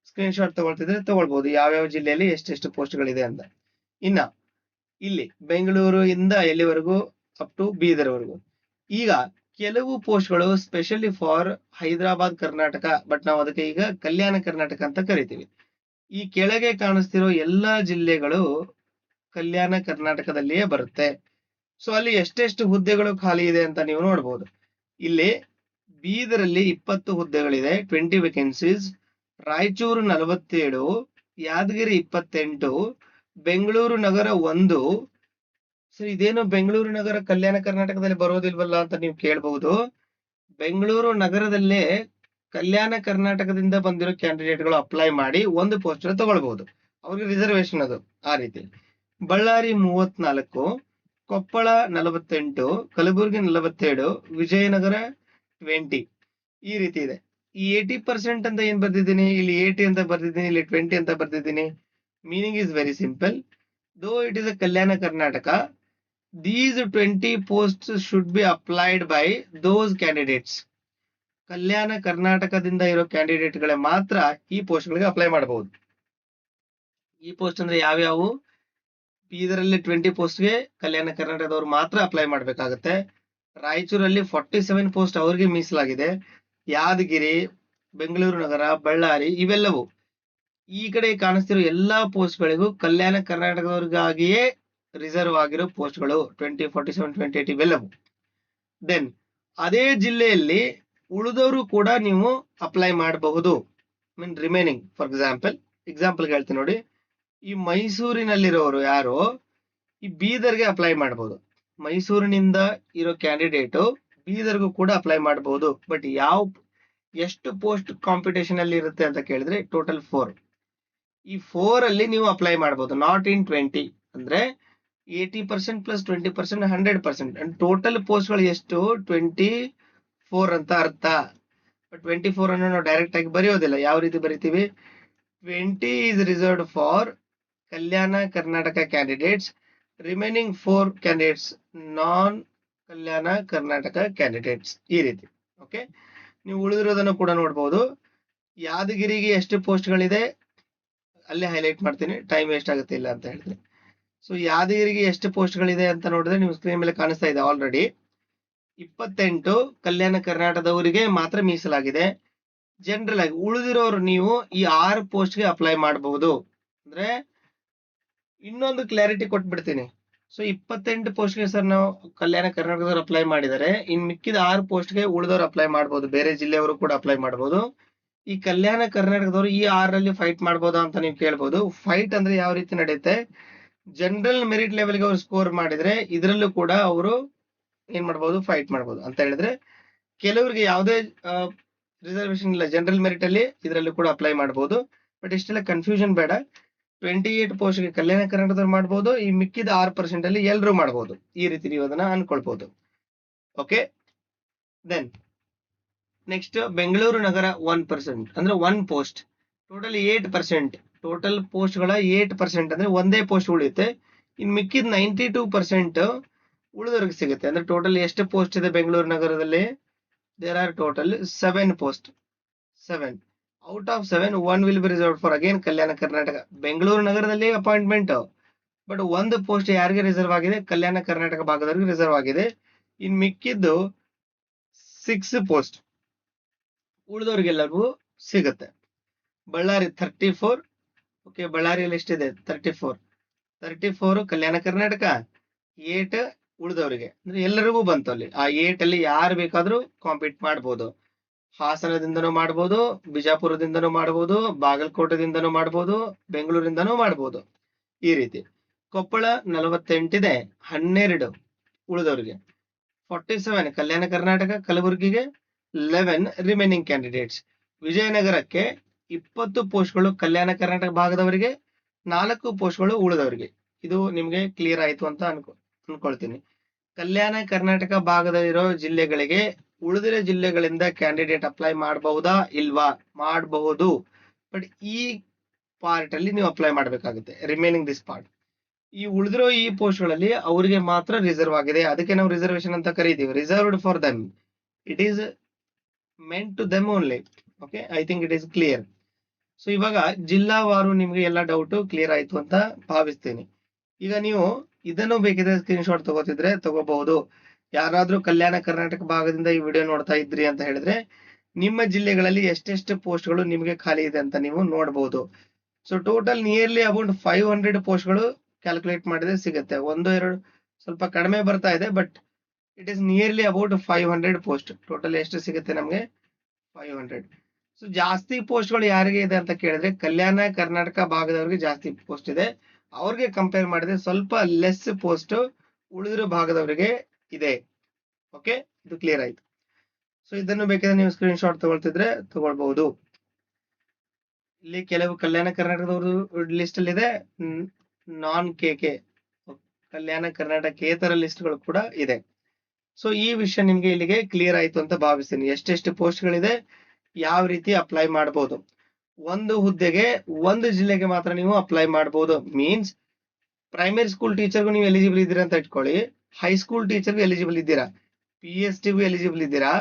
ಸ್ಕ್ರೀನ್ ಶಾಟ್ ತಗೊಳ್ತಿದ್ರೆ ತಗೊಳ್ಬಹುದು, ಯಾವ್ಯಾವ ಜಿಲ್ಲೆಯಲ್ಲಿ ಎಷ್ಟೆಷ್ಟು ಪೋಸ್ಟ್ಗಳಿದೆ ಅಂತ. ಇನ್ನ ಇಲ್ಲಿ ಬೆಂಗಳೂರು ಇಂದ ಎಲ್ಲಿವರೆಗೂ ಅಪ್ ಟು ಬೀದರ್ ವರೆಗೂ. ಈಗ ಕೆಲವು ಪೋಸ್ಟ್ಗಳು specially for Hyderabad Karnataka, but ನಾವು ಅದಕ್ಕೆ ಈಗ ಕಲ್ಯಾಣ ಕರ್ನಾಟಕ ಅಂತ ಕರಿತೀವಿ. ಈ ಕೆಳಗೆ ಕಾಣಿಸ್ತಿರೋ ಎಲ್ಲಾ ಜಿಲ್ಲೆಗಳು ಕಲ್ಯಾಣ ಕರ್ನಾಟಕದಲ್ಲಿಯೇ ಬರುತ್ತೆ. ಸೊ ಅಲ್ಲಿ ಎಷ್ಟೆಷ್ಟು ಹುದ್ದೆಗಳು ಖಾಲಿ ಇದೆ ಅಂತ ನೀವು ನೋಡ್ಬೋದು. ಇಲ್ಲಿ ಬೀದರಲ್ಲಿ 20 ಹುದ್ದೆಗಳಿದೆ, 20 ವೇಕೆನ್ಸೀಸ್. ರಾಯಚೂರು 47, ಯಾದಗಿರಿ 28, ಬೆಂಗಳೂರು ನಗರ 1. ಸರ್ ಇದೇನು ಬೆಂಗಳೂರು ನಗರ ಕಲ್ಯಾಣ ಕರ್ನಾಟಕದಲ್ಲಿ ಬರೋದಿಲ್ವಲ್ಲ ಅಂತ ನೀವು ಕೇಳಬಹುದು. ಬೆಂಗಳೂರು ನಗರದಲ್ಲೇ ಕಲ್ಯಾಣ ಕರ್ನಾಟಕದಿಂದ ಬಂದಿರೋ ಕ್ಯಾಂಡಿಡೇಟ್ಗಳು ಅಪ್ಲೈ ಮಾಡಿ 1 ಪೋಸ್ಟ್ ತಗೊಳ್ಬಹುದು, ಅವ್ರಿಗೆ ರಿಸರ್ವೇಶನ್ ಅದು ಆ ರೀತಿ. ಬಳ್ಳಾರಿ 34, ಕೊಪ್ಪಳ 48, ಕಲಬುರಗಿ 47, ವಿಜಯನಗರ 20. ಈ ರೀತಿ ಇದೆ. ಈ 80% ಅಂತ ಏನ್ ಬರ್ದಿದ್ದೀನಿ, ಇಲ್ಲಿ 80 ಅಂತ ಬರ್ದಿದ್ದೀನಿ, ಇಲ್ಲಿ 20 ಅಂತ ಬರ್ದಿದ್ದೀನಿ. Meaning is very simple. Though it is a Kalyana Karnataka, these 20 posts should be applied by those candidates. ಕಲ್ಯಾಣ ಕರ್ನಾಟಕದಿಂದ ಇರೋ ಕ್ಯಾಂಡಿಡೇಟ್ಗಳೇ ಮಾತ್ರ ಈ ಪೋಸ್ಟ್ಗಳಿಗೆ ಅಪ್ಲೈ ಮಾಡಬಹುದು. ಈ ಪೋಸ್ಟ್ ಅಂದ್ರೆ ಯಾವ್ಯಾವು? ಇದರಲ್ಲಿ 20 ಪೋಸ್ಟ್ಗೆ ಕಲ್ಯಾಣ ಕರ್ನಾಟಕದವ್ರು ಮಾತ್ರ ಅಪ್ಲೈ ಮಾಡಬೇಕಾಗುತ್ತೆ. ರಾಯಚೂರಲ್ಲಿ 47 ಪೋಸ್ಟ್ ಅವ್ರಿಗೆ ಮೀಸಲಾಗಿದೆ. ಯಾದಗಿರಿ, ಬೆಂಗಳೂರು ನಗರ, ಬಳ್ಳಾರಿ ಇವೆಲ್ಲವೂ ಈ ಕಡೆ ಕಾಣಿಸ್ತಿರೋ ಎಲ್ಲಾ ಪೋಸ್ಟ್ಗಳಿಗೂ ಕಲ್ಯಾಣ ಕರ್ನಾಟಕದವ್ರಿಗಾಗಿಯೇ ರಿಸರ್ವ್ ಆಗಿರೋ ಪೋಸ್ಟ್ಗಳು 20, 47, 28 ಇವೆಲ್ಲವೂ. ದೆನ್ ಅದೇ ಜಿಲ್ಲೆಯಲ್ಲಿ ಉಳಿದವರು ಕೂಡ ನೀವು ಅಪ್ಲೈ ಮಾಡಬಹುದು. ಮೀನ್ ರಿಮೈನಿಂಗ್. ಫಾರ್ ಎಕ್ಸಾಂಪಲ್ ಹೇಳ್ತೀನಿ ನೋಡಿ. ಈ ಮೈಸೂರಿನಲ್ಲಿರೋರು ಯಾರು ಈ ಬೀದರ್ಗೆ ಅಪ್ಲೈ ಮಾಡಬಹುದು. ಮೈಸೂರಿನಿಂದ ಇರೋ ಕ್ಯಾಂಡಿಡೇಟು ಬೀದರ್ಗೂ ಕೂಡ ಅಪ್ಲೈ ಮಾಡಬಹುದು. ಬಟ್ ಎಷ್ಟು ಪೋಸ್ಟ್ ಕಾಂಪಿಟೇಷನ್ ಅಲ್ಲಿ ಇರುತ್ತೆ ಅಂತ ಕೇಳಿದ್ರೆ ಟೋಟಲ್ 4. ಈ 4 ಅಲ್ಲಿ ನೀವು ಅಪ್ಲೈ ಮಾಡಬಹುದು, ನಾಟ್ ಇನ್ 20. ಅಂದ್ರೆ 80% ಪ್ಲಸ್ 20% 100%. ಅಂಡ್ ಟೋಟಲ್ ಪೋಸ್ಟ್ ಗಳು ಎಷ್ಟು? 24 ಅಂತ ಅರ್ಥ. ಬಟ್ 24 ಅನ್ನು ನಾವು ಡೈರೆಕ್ಟ್ ಆಗಿ ಬರೆಯೋದಿಲ್ಲ. ಯಾವ ರೀತಿ ಬರಿತೀವಿ? 20 is reserved for Kalyana Karnataka candidates, remaining 4 candidates non Kalyana Karnataka candidates. ಈ ರೀತಿ. ಓಕೆ, ನೀವು ಉಳಿದಿರೋದನ್ನು ಕೂಡ ನೋಡಬಹುದು. ಯಾದಗಿರಿಗೆ ಎಷ್ಟು ಪೋಸ್ಟ್ಗಳಿದೆ ಅಲ್ಲೇ ಹೈಲೈಟ್ ಮಾಡ್ತೀನಿ, ಟೈಮ್ ವೇಸ್ಟ್ ಆಗುತ್ತೆ ಇಲ್ಲ ಅಂತ ಹೇಳಿದ್ರೆ. ಸೊ ಯಾದಗಿರಿಗೆ ಎಷ್ಟು ಪೋಸ್ಟ್ಗಳಿದೆ ಅಂತ ನೋಡಿದ್ರೆ ನೀವು ಸ್ಕ್ರೀನ್ ಮೇಲೆ ಕಾಣಿಸ್ತಾ ಇದೆ ಆಲ್ರೆಡಿ 28 ಕಲ್ಯಾಣ ಕರ್ನಾಟಕದವರಿಗೆ ಮಾತ್ರ ಮೀಸಲಾಗಿದೆ. ಜನರಲ್ ಆಗಿ ಉಳಿದಿರೋರು ನೀವು ಈ 6 ಪೋಸ್ಟ್ಗೆ ಅಪ್ಲೈ ಮಾಡಬಹುದು. ಅಂದ್ರೆ ಇನ್ನೊಂದು ಕ್ಲಾರಿಟಿ ಕೊಟ್ಬಿಡ್ತೀನಿ. ಸೊ 28 ಪೋಸ್ಟ್ಗೆ ಸರ್ ನಾವು ಕಲ್ಯಾಣ ಕರ್ನಾಟಕದವ್ರು ಅಪ್ಲೈ ಮಾಡಿದರೆ ಇನ್ ಮಿಕ್ಕಿದ 6 ಪೋಸ್ಟ್ಗೆ ಉಳಿದವರು ಅಪ್ಲೈ ಮಾಡಬಹುದು, ಬೇರೆ ಜಿಲ್ಲೆಯವರು ಕೂಡ ಅಪ್ಲೈ ಮಾಡಬಹುದು. ಈ ಕಲ್ಯಾಣ ಕರ್ನಾಟಕದವರು ಈ 6ರಲ್ಲಿ ಫೈಟ್ ಮಾಡಬಹುದಾ ಅಂತ ನೀವು ಕೇಳ್ಬೋದು. ಫೈಟ್ ಅಂದ್ರೆ ಯಾವ ರೀತಿ ನಡೆಯುತ್ತೆ? ಜನರಲ್ ಮೆರಿಟ್ ಲೆವೆಲ್ಗೆ ಅವ್ರು ಸ್ಕೋರ್ ಮಾಡಿದ್ರೆ ಇದರಲ್ಲೂ ಕೂಡ ಅವರು ಏನ್ ಮಾಡಬಹುದು? ಫೈಟ್ ಮಾಡಬಹುದು. ಅಂತ ಹೇಳಿದ್ರೆ ಕೆಲವರಿಗೆ ಯಾವುದೇ ರಿಸರ್ವೇಶನ್ ಇಲ್ಲ ಜನರಲ್ ಮೆರಿಟ್ ಅಲ್ಲಿ, ಇದರಲ್ಲೂ ಕೂಡ ಅಪ್ಲೈ ಮಾಡಬಹುದು. ಬಟ್ ಇಷ್ಟೆಲ್ಲ ಕನ್ಫ್ಯೂಷನ್ ಬೇಡ. 28 ಪೋಸ್ಟ್ಗೆ ಕಲ್ಯಾಣ ಕರ್ನಾಟಕದವ್ರು ಮಾಡಬಹುದು, ಈ ಮಿಕ್ಕಿದ 6% ಅಲ್ಲಿ ಎಲ್ಲರೂ ಮಾಡಬಹುದು. ಈ ರೀತಿ ನೀವು ಅದನ್ನ ಅನ್ಕೊಳ್ಬಹುದು. ಓಕೆ, ದೆನ್ ನೆಕ್ಸ್ಟ್ ಬೆಂಗಳೂರು ನಗರ 1%, ಅಂದ್ರೆ 1 ಪೋಸ್ಟ್. ಟೋಟಲ್ 8%. ಟೋಟಲ್ ಪೋಸ್ಟ್ಗಳ 8% ಅಂದ್ರೆ ಒಂದೇ ಪೋಸ್ಟ್ ಉಳಿಯುತ್ತೆ. ಇನ್ ಮಿಕ್ಕಿದ 92% ಉಳಿದವ್ರಿಗೆ ಸಿಗುತ್ತೆ. ಅಂದ್ರೆ ಟೋಟಲ್ ಎಷ್ಟು ಪೋಸ್ಟ್ ಇದೆ ಬೆಂಗಳೂರು ನಗರದಲ್ಲಿ? There are total 7 post. 7 out of 7 1 will be reserve for again Kalyana Karnataka. Bengaluru ನಗರದಲ್ಲಿ ಅಪಾಯಿಂಟ್ಮೆಂಟ್, ಬಟ್ ಒಂದು ಪೋಸ್ಟ್ ಯಾರಿಗೆ ರಿಸರ್ವ್ ಆಗಿದೆ? ಕಲ್ಯಾಣ ಕರ್ನಾಟಕ ಭಾಗದವರಿಗೆ ರಿಸರ್ವ್ ಆಗಿದೆ. ಇನ್ ಮಿಕ್ಕಿದ್ದು 6 ಪೋಸ್ಟ್ ಉಳಿದವ್ರಿಗೆಲ್ಲರಿಗೂ ಸಿಗುತ್ತೆ. ಬಳ್ಳಾರಿ 34. ಓಕೆ, ಬಳ್ಳಾರಿಯಲ್ಲಿ ಎಷ್ಟಿದೆ? 34 ಕಲ್ಯಾಣ ಕರ್ನಾಟಕ, 8 ಉಳಿದವರಿಗೆ. ಅಂದ್ರೆ ಎಲ್ಲರಿಗೂ ಬಂತು ಅಲ್ಲಿ. ಆ 8 ಅಲ್ಲಿ ಯಾರು ಬೇಕಾದ್ರೂ ಕಾಂಪೀಟ್ ಮಾಡಬಹುದು. ಹಾಸನದಿಂದನೂ ಮಾಡಬಹುದು, ಬಿಜಾಪುರದಿಂದನೂ ಮಾಡಬಹುದು, ಬಾಗಲಕೋಟೆದಿಂದನೂ ಮಾಡಬಹುದು, ಬೆಂಗಳೂರಿಂದನೂ ಮಾಡಬಹುದು. ಈ ರೀತಿ. ಕೊಪ್ಪಳ 48 ಇದೆ, 12 ಉಳಿದವರಿಗೆ. 47 ಕಲ್ಯಾಣ ಕರ್ನಾಟಕ, ಕಲಬುರಗಿಗೆ 11 ರಿಮೈನಿಂಗ್ ಕ್ಯಾಂಡಿಡೇಟ್ಸ್. ವಿಜಯನಗರಕ್ಕೆ 20 ಪೋಸ್ಟ್ಗಳು ಕಲ್ಯಾಣ ಕರ್ನಾಟಕ ಭಾಗದವರಿಗೆ, 4 ಪೋಸ್ಟ್ಗಳು ಉಳಿದವರಿಗೆ. ಇದು ನಿಮ್ಗೆ ಕ್ಲಿಯರ್ ಆಯ್ತು ಅಂತ ಅನ್ಕೊಳ್ತೀನಿ. ಕಲ್ಯಾಣ ಕರ್ನಾಟಕ ಭಾಗದಲ್ಲಿರೋ ಜಿಲ್ಲೆಗಳಿಗೆ ಉಳಿದಿರೋ ಜಿಲ್ಲೆಗಳಿಂದ ಕ್ಯಾಂಡಿಡೇಟ್ ಅಪ್ಲೈ ಮಾಡಬಹುದಾ? ಇಲ್ವಾ? ಮಾಡಬಹುದು. ಬಟ್ ಈ ಪಾರ್ಟ್ ಅಲ್ಲಿ ನೀವು ಅಪ್ಲೈ ಮಾಡಬೇಕಾಗುತ್ತೆ. Remaining this part. ಈ ಉಳಿದಿರೋ ಈ ಪೋಸ್ಟ್ಗಳಲ್ಲಿ ಅವರಿಗೆ ಮಾತ್ರ ರಿಸರ್ವ್ ಆಗಿದೆ. ಅದಕ್ಕೆ ನಾವು ರಿಸರ್ವೇಶನ್ ಅಂತ ಕರೀತೀವಿ. Reserved for them. It is meant to them only. Okay, I think it is clear. So ಇವಾಗ ಜಿಲ್ಲಾವಾರು ನಿಮ್ಗೆ ಎಲ್ಲ ಡೌಟ್ ಕ್ಲಿಯರ್ ಆಯ್ತು ಅಂತ ಭಾವಿಸ್ತೀನಿ. ಈಗ ನೀವು ಇದನ್ನು ಬೇಕಿದ್ರೆ ಸ್ಕ್ರೀನ್ ಶಾಟ್ ತಗೋತಿದ್ರೆ ತಗೋಬಹುದು. ಯಾರಾದ್ರೂ ಕಲ್ಯಾಣ ಕರ್ನಾಟಕ ಭಾಗದಿಂದ ಈ ವಿಡಿಯೋ ನೋಡ್ತಾ ಇದ್ರಿ ಅಂತ ಹೇಳಿದ್ರೆ ನಿಮ್ಮ ಜಿಲ್ಲೆಗಳಲ್ಲಿ ಎಷ್ಟೆಷ್ಟು ಪೋಸ್ಟ್ಗಳು ನಿಮಗೆ ಖಾಲಿ ಇದೆ ಅಂತ ನೀವು ನೋಡಬಹುದು. ಸೊ ಟೋಟಲ್ ನಿಯರ್ಲಿ ಅಬೌಟ್ 500 ಪೋಸ್ಟ್ಗಳು ಕ್ಯಾಲ್ಕುಲೇಟ್ ಮಾಡಿದ್ರೆ ಸಿಗುತ್ತೆ. 1-2 ಸ್ವಲ್ಪ ಕಡಿಮೆ ಬರ್ತಾ ಇದೆ, but it is nearly about 500 post. Total ಎಷ್ಟು ಸಿಗುತ್ತೆ ನಮಗೆ? 500. ಸೊ ಜಾಸ್ತಿ ಪೋಸ್ಟ್ಗಳು ಯಾರಿಗೆ ಇದೆ ಅಂತ ಕೇಳಿದ್ರೆ ಕಲ್ಯಾಣ ಕರ್ನಾಟಕ ಭಾಗದವ್ರಿಗೆ ಜಾಸ್ತಿ ಪೋಸ್ಟ್ ಇದೆ. ಅವ್ರಿಗೆ ಕಂಪೇರ್ ಮಾಡಿದ್ರೆ ಸ್ವಲ್ಪ ಲೆಸ್ ಪೋಸ್ಟ್ ಉಳಿದಿರೋ ಭಾಗದವರಿಗೆ ಇದೆ. ಓಕೆ, ಇದು ಕ್ಲಿಯರ್ ಆಯ್ತು. ಸೊ ಇದನ್ನು ಬೇಕಾದ್ರೆ ನೀವು ಸ್ಕ್ರೀನ್ ಶಾಟ್ ತಗೊಳ್ತಿದ್ರೆ ತಗೊಳ್ಬಹುದು. ಇಲ್ಲಿ ಕೆಲವು ಕಲ್ಯಾಣ ಕರ್ನಾಟಕದವರು ಲಿಸ್ಟ್ ಅಲ್ಲಿ ಇದೆ, ನಾನ್ ಕೆ ಕಲ್ಯಾಣ ಕರ್ನಾಟಕೇತರ ಲಿಸ್ಟ್ಗಳು ಕೂಡ ಇದೆ. ಸೊ ಈ ವಿಷಯ ನಿಮ್ಗೆ ಇಲ್ಲಿಗೆ ಕ್ಲಿಯರ್ ಆಯ್ತು ಅಂತ ಭಾವಿಸ್ತೀನಿ. ಎಷ್ಟೆಷ್ಟು ಪೋಸ್ಟ್ಗಳಿದೆ, ಯಾವ ರೀತಿ ಅಪ್ಲೈ ಮಾಡಬಹುದು. ಒಂದು ಹುದ್ದೆಗೆ ಒಂದು ಜಿಲ್ಲೆಗೆ ಮಾತ್ರ ನೀವು ಅಪ್ಲೈ ಮಾಡಬಹುದು. ಮೀನ್ಸ್ ಪ್ರೈಮರಿ ಸ್ಕೂಲ್ ಟೀಚರ್ಗೂ ನೀವು ಎಲಿಜಿಬಲ್ ಇದ್ದೀರಾ ಅಂತ ಇಟ್ಕೊಳ್ಳಿ, ಹೈಸ್ಕೂಲ್ ಟೀಚರ್ಗೂ ಎಲಿಜಿಬಲ್ ಇದ್ದೀರಾ, PSTಗೂ ಎಲಿಜಿಬಲ್ ಇದ್ದೀರಾ,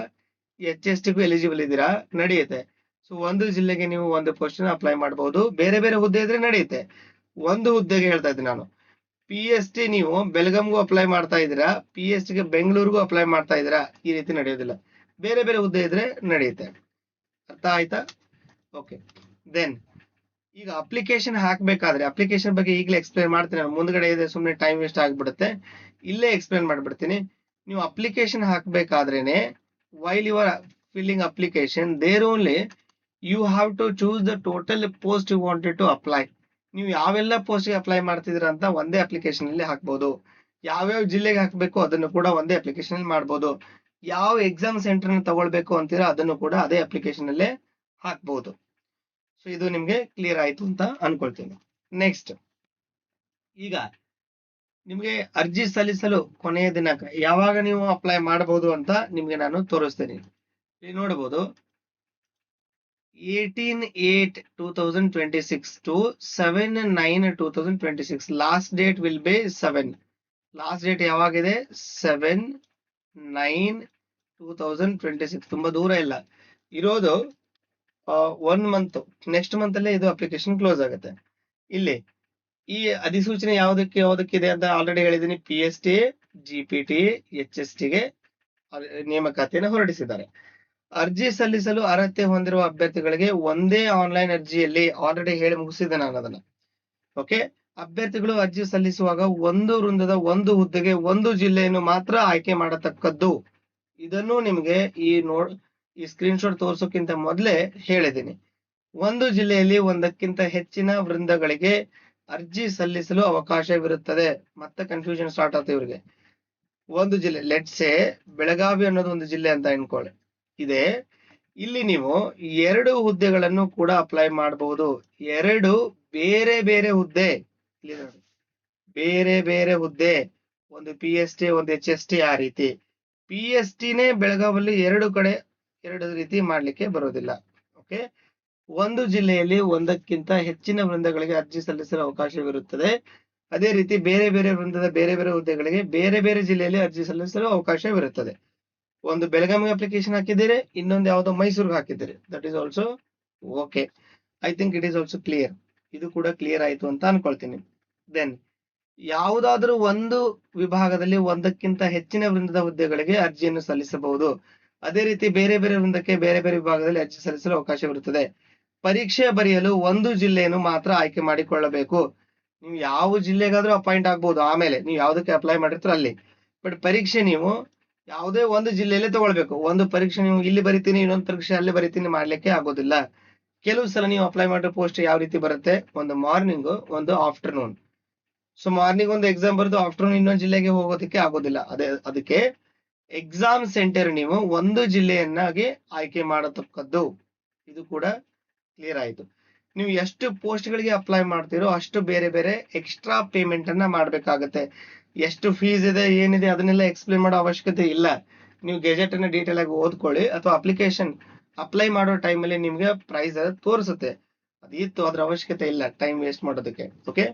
HSTಗೂ ಎಲಿಜಿಬಲ್ ಇದ್ದೀರಾ, ನಡೆಯುತ್ತೆ. ಸೊ ಒಂದು ಜಿಲ್ಲೆಗೆ ನೀವು ಒಂದು ಪೋಸ್ಟ್ ಅಪ್ಲೈ ಮಾಡಬಹುದು. ಬೇರೆ ಬೇರೆ ಹುದ್ದೆ ಇದ್ರೆ ನಡೆಯುತ್ತೆ. ಒಂದು ಹುದ್ದೆಗೆ ಹೇಳ್ತಾ ಇದ್ದೀನಿ ನಾನು. PST ನೀವು ಬೆಳಗಾಂಗೂ ಅಪ್ಲೈ ಮಾಡ್ತಾ ಇದ್ದೀರಾ, PSTಗೆ ಬೆಂಗಳೂರಿಗೂ ಅಪ್ಲೈ ಮಾಡ್ತಾ ಇದ್ದೀರಾ, ಈ ರೀತಿ ನಡೆಯೋದಿಲ್ಲ. ಬೇರೆ ಬೇರೆ ಹುದ್ದೆ ಇದ್ರೆ ನಡೆಯುತ್ತೆ. ಅರ್ಥ ಆಯ್ತಾ? ಓಕೆ. ದೆನ್ ಈಗ ಅಪ್ಲಿಕೇಶನ್ ಹಾಕ್ಬೇಕಾದ್ರೆ ಅಪ್ಲಿಕೇಶನ್ ಬಗ್ಗೆ ಈಗಲೇ ಎಕ್ಸ್ಪ್ಲೇನ್ ಮಾಡ್ತೀನಿ ನಾನು. ಮುಂದ್ಗಡೆ ಇದೆ, ಸುಮ್ಮನೆ ಟೈಮ್ ವೇಸ್ಟ್ ಆಗ್ಬಿಡುತ್ತೆ. ಇಲ್ಲೇ ಎಕ್ಸ್ಪ್ಲೇನ್ ಮಾಡ್ಬಿಡ್ತೀನಿ. ನೀವು ಅಪ್ಲಿಕೇಶನ್ ಹಾಕ್ಬೇಕಾದ್ರೇನೆ, while you are filling application, there only you have to choose the total post you wanted to apply. ನೀವು ಯಾವೆಲ್ಲ ಪೋಸ್ಟ್ಗೆ ಅಪ್ಲೈ ಮಾಡ್ತಿದ್ದೀರಾ ಅಂತ ಒಂದೇ ಅಪ್ಲಿಕೇಶನ್ ಅಲ್ಲಿ ಹಾಕ್ಬೋದು. ಯಾವ್ಯಾವ ಜಿಲ್ಲೆಗೆ ಹಾಕಬೇಕು ಅದನ್ನು ಕೂಡ ಒಂದೇ ಅಪ್ಲಿಕೇಶನ್ ಅಲ್ಲಿ ಮಾಡ್ಬೋದು. ಯಾವ ಎಕ್ಸಾಮ್ ಸೆಂಟರ್ ತಗೊಳ್ಬೇಕು ಅಂತೀರಾ ಅದನ್ನು ಕೂಡ ಅದೇ ಅಪ್ಲಿಕೇಶನ್ ಅಲ್ಲೇ ಹಾಕ್ಬಹುದು. ಸೊ ಇದು ನಿಮ್ಗೆ ಕ್ಲಿಯರ್ ಆಯ್ತು ಅಂತ ಅನ್ಕೊಳ್ತೀನಿ. ನೆಕ್ಸ್ಟ್, ಈಗ ನಿಮ್ಗೆ ಅರ್ಜಿ ಸಲ್ಲಿಸಲು ಕೊನೆಯ ದಿನಾಂಕ ಯಾವಾಗ ನೀವು ಅಪ್ಲೈ ಮಾಡಬಹುದು ಅಂತ ನಿಮ್ಗೆ ನಾನು ತೋರಿಸ್ತೇನೆ. ಇಲ್ಲಿ ನೋಡಬಹುದು 18/8/2026 to 7/9/2026. Last date will be 7. Last date ಯಾವಾಗಿದೆ? 7/9/2026. ತುಂಬಾ ದೂರ ಇಲ್ಲ ಇರೋದು, 1 ಮಂತ್. ನೆಕ್ಸ್ಟ್ ಮಂತ್ ಅಲ್ಲೇ ಇದು ಅಪ್ಲಿಕೇಶನ್ ಕ್ಲೋಸ್ ಆಗುತ್ತೆ. ಇಲ್ಲಿ ಈ ಅಧಿಸೂಚನೆ ಯಾವ್ದಕ್ಕಿದೆ ಅಂತ ಆಲ್ರೆಡಿ ಹೇಳಿದೀನಿ. PST, GPT, HST ಗೆ ನೇಮಕಾತಿಯನ್ನು ಹೊರಡಿಸಿದ್ದಾರೆ. ಅರ್ಜಿ ಸಲ್ಲಿಸಲು ಅರ್ಹತೆ ಹೊಂದಿರುವ ಅಭ್ಯರ್ಥಿಗಳಿಗೆ ಒಂದೇ ಆನ್ಲೈನ್ ಅರ್ಜಿಯಲ್ಲಿ, ಆಲ್ರೆಡಿ ಹೇಳಿ ಮುಗಿಸಿದೆ ನಾನು ಅದನ್ನ. ಓಕೆ, ಅಭ್ಯರ್ಥಿಗಳು ಅರ್ಜಿ ಸಲ್ಲಿಸುವಾಗ ಒಂದು ವೃಂದದ ಒಂದು ಹುದ್ದೆಗೆ ಒಂದು ಜಿಲ್ಲೆಯನ್ನು ಮಾತ್ರ ಆಯ್ಕೆ ಮಾಡತಕ್ಕದ್ದು. ಇದನ್ನು ನಿಮ್ಗೆ ಈ ಸ್ಕ್ರೀನ್ ಶಾಟ್ ತೋರ್ಸೋಕ್ಕಿಂತ ಮೊದಲೇ ಹೇಳಿದ್ದೀನಿ. ಒಂದು ಜಿಲ್ಲೆಯಲ್ಲಿ ಒಂದಕ್ಕಿಂತ ಹೆಚ್ಚಿನ ವೃಂದಗಳಿಗೆ ಅರ್ಜಿ ಸಲ್ಲಿಸಲು ಅವಕಾಶವಿರುತ್ತದೆ. ಮತ್ತೆ ಕನ್ಫ್ಯೂಷನ್ ಸ್ಟಾರ್ಟ್ ಆಗುತ್ತೆ ಇವರಿಗೆ. ಒಂದು ಜಿಲ್ಲೆ, ಲೆಟ್ಸೆ ಬೆಳಗಾವಿ ಅನ್ನೋದು ಒಂದು ಜಿಲ್ಲೆ ಅಂತ ಅನ್ಕೊಳ್ಳಿ ಇದೆ. ಇಲ್ಲಿ ನೀವು 2 ಹುದ್ದೆಗಳನ್ನು ಕೂಡ ಅಪ್ಲೈ ಮಾಡಬಹುದು. 2 ಬೇರೆ ಬೇರೆ ಹುದ್ದೆ, ಇಲ್ಲಿ ನೋಡಿ, ಬೇರೆ ಬೇರೆ ಹುದ್ದೆ, ಒಂದು PST ಒಂದು HST. ಆ ರೀತಿ PSTನೇ ಬೆಳಗಾವಲ್ಲಿ 2 ಕಡೆ 2 ರೀತಿ ಮಾಡ್ಲಿಕ್ಕೆ ಬರೋದಿಲ್ಲ. ಓಕೆ, ಒಂದು ಜಿಲ್ಲೆಯಲ್ಲಿ ಒಂದಕ್ಕಿಂತ ಹೆಚ್ಚಿನ ವೃಂದಗಳಿಗೆ ಅರ್ಜಿ ಸಲ್ಲಿಸಲು ಅವಕಾಶವಿರುತ್ತದೆ. ಅದೇ ರೀತಿ ಬೇರೆ ಬೇರೆ ವೃಂದದ ಬೇರೆ ಬೇರೆ ಹುದ್ದೆಗಳಿಗೆ ಬೇರೆ ಬೇರೆ ಜಿಲ್ಲೆಯಲ್ಲಿ ಅರ್ಜಿ ಸಲ್ಲಿಸಲು ಅವಕಾಶವಿರುತ್ತದೆ. ಒಂದು ಬೆಳಗಾವಿಗೆ ಅಪ್ಲಿಕೇಶನ್ ಹಾಕಿದ್ದೀರಿ, ಇನ್ನೊಂದು ಯಾವುದೋ ಮೈಸೂರಿಗೆ ಹಾಕಿದ್ದೀರಿ. That is also okay. I think it is also clear. ಇದು ಕೂಡ ಕ್ಲಿಯರ್ ಆಯ್ತು ಅಂತ ಅನ್ಕೊಳ್ತೀನಿ. ದೆನ್ ಯಾವುದಾದ್ರೂ ಒಂದು ವಿಭಾಗದಲ್ಲಿ ಒಂದಕ್ಕಿಂತ ಹೆಚ್ಚಿನ ವೃಂದದ ಹುದ್ದೆಗಳಿಗೆ ಅರ್ಜಿಯನ್ನು ಸಲ್ಲಿಸಬಹುದು. ಅದೇ ರೀತಿ ಬೇರೆ ಬೇರೆ ವೃಂದಕ್ಕೆ ಬೇರೆ ಬೇರೆ ವಿಭಾಗದಲ್ಲಿ ಅರ್ಜಿ ಸಲ್ಲಿಸಲು ಅವಕಾಶವಿರುತ್ತದೆ. ಪರೀಕ್ಷೆ ಬರೆಯಲು ಒಂದು ಜಿಲ್ಲೆಯನ್ನು ಮಾತ್ರ ಆಯ್ಕೆ ಮಾಡಿಕೊಳ್ಳಬೇಕು. ನೀವು ಯಾವ ಜಿಲ್ಲೆಗಾದ್ರೂ ಅಪಾಯಿಂಟ್ ಆಗ್ಬಹುದು, ಆಮೇಲೆ ನೀವು ಯಾವ್ದಕ್ಕೆ ಅಪ್ಲೈ ಮಾಡಿರ್ತೀರೋ ಅಲ್ಲಿ. ಬಟ್ ಪರೀಕ್ಷೆ ನೀವು ಯಾವುದೇ ಒಂದು ಜಿಲ್ಲೆಯಲ್ಲೇ ತಗೊಳ್ಬೇಕು. ಒಂದು ಪರೀಕ್ಷೆ ನೀವು ಇಲ್ಲಿ ಬರಿತೀನಿ, ಇನ್ನೊಂದು ಪರೀಕ್ಷೆ ಅಲ್ಲಿ ಬರಿತೀನಿ ಮಾಡ್ಲಿಕ್ಕೆ ಆಗೋದಿಲ್ಲ. ಕೆಲವು ಸಲ ನೀವು ಅಪ್ಲೈ ಮಾಡಿರೋ ಪೋಸ್ಟ್ ಯಾವ ರೀತಿ ಬರುತ್ತೆ, ಒಂದು ಮಾರ್ನಿಂಗ್, ಒಂದು ಆಫ್ಟರ್ನೂನ್. ಸೊ ಮಾರ್ನಿಂಗ್ ಒಂದು ಎಕ್ಸಾಮ್ ಬರೆದು ಆಫ್ಟರ್ನೂನ್ ಇನ್ನೊಂದು ಜಿಲ್ಲೆಗೆ ಹೋಗೋದಕ್ಕೆ ಆಗೋದಿಲ್ಲ. ಅದಕ್ಕೆ ಎಕ್ಸಾಮ್ ಸೆಂಟರ್ ನೀವು ಒಂದು ಜಿಲ್ಲೆಯನ್ನಾಗಿ ಆಯ್ಕೆ ಮಾಡತಕ್ಕದ್ದು. ಇದು ಕೂಡ ಕ್ಲಿಯರ್ ಆಯ್ತು. ನೀವು ಎಷ್ಟು ಪೋಸ್ಟ್ ಗಳಿಗೆ ಅಪ್ಲೈ ಮಾಡ್ತೀರೋ ಅಷ್ಟು ಬೇರೆ ಬೇರೆ ಎಕ್ಸ್ಟ್ರಾ ಪೇಮೆಂಟ್ ಅನ್ನ ಮಾಡ್ಬೇಕಾಗತ್ತೆ. ಎಷ್ಟು ಫೀಸ್ ಇದೆ ಏನಿದೆ ಅದನ್ನೆಲ್ಲ ಎಕ್ಸ್ಪ್ಲೇನ್ ಮಾಡೋ ಅವಶ್ಯಕತೆ ಇಲ್ಲ. ನೀವು ಗೆಜೆಟ್ ಅನ್ನ ಡೀಟೇಲ್ ಆಗಿ ಓದ್ಕೊಳ್ಳಿ, ಅಥವಾ ಅಪ್ಲಿಕೇಶನ್ ಅಪ್ಲೈ ಮಾಡೋ ಟೈಮಲ್ಲಿ ನಿಮ್ಗೆ ಪ್ರೈಸ್ ತೋರಿಸುತ್ತೆ. ಅದಿತ್ತು, ಅದ್ರ ಅವಶ್ಯಕತೆ ಇಲ್ಲ ಟೈಮ್ ವೇಸ್ಟ್ ಮಾಡೋದಕ್ಕೆ. ಓಕೆ,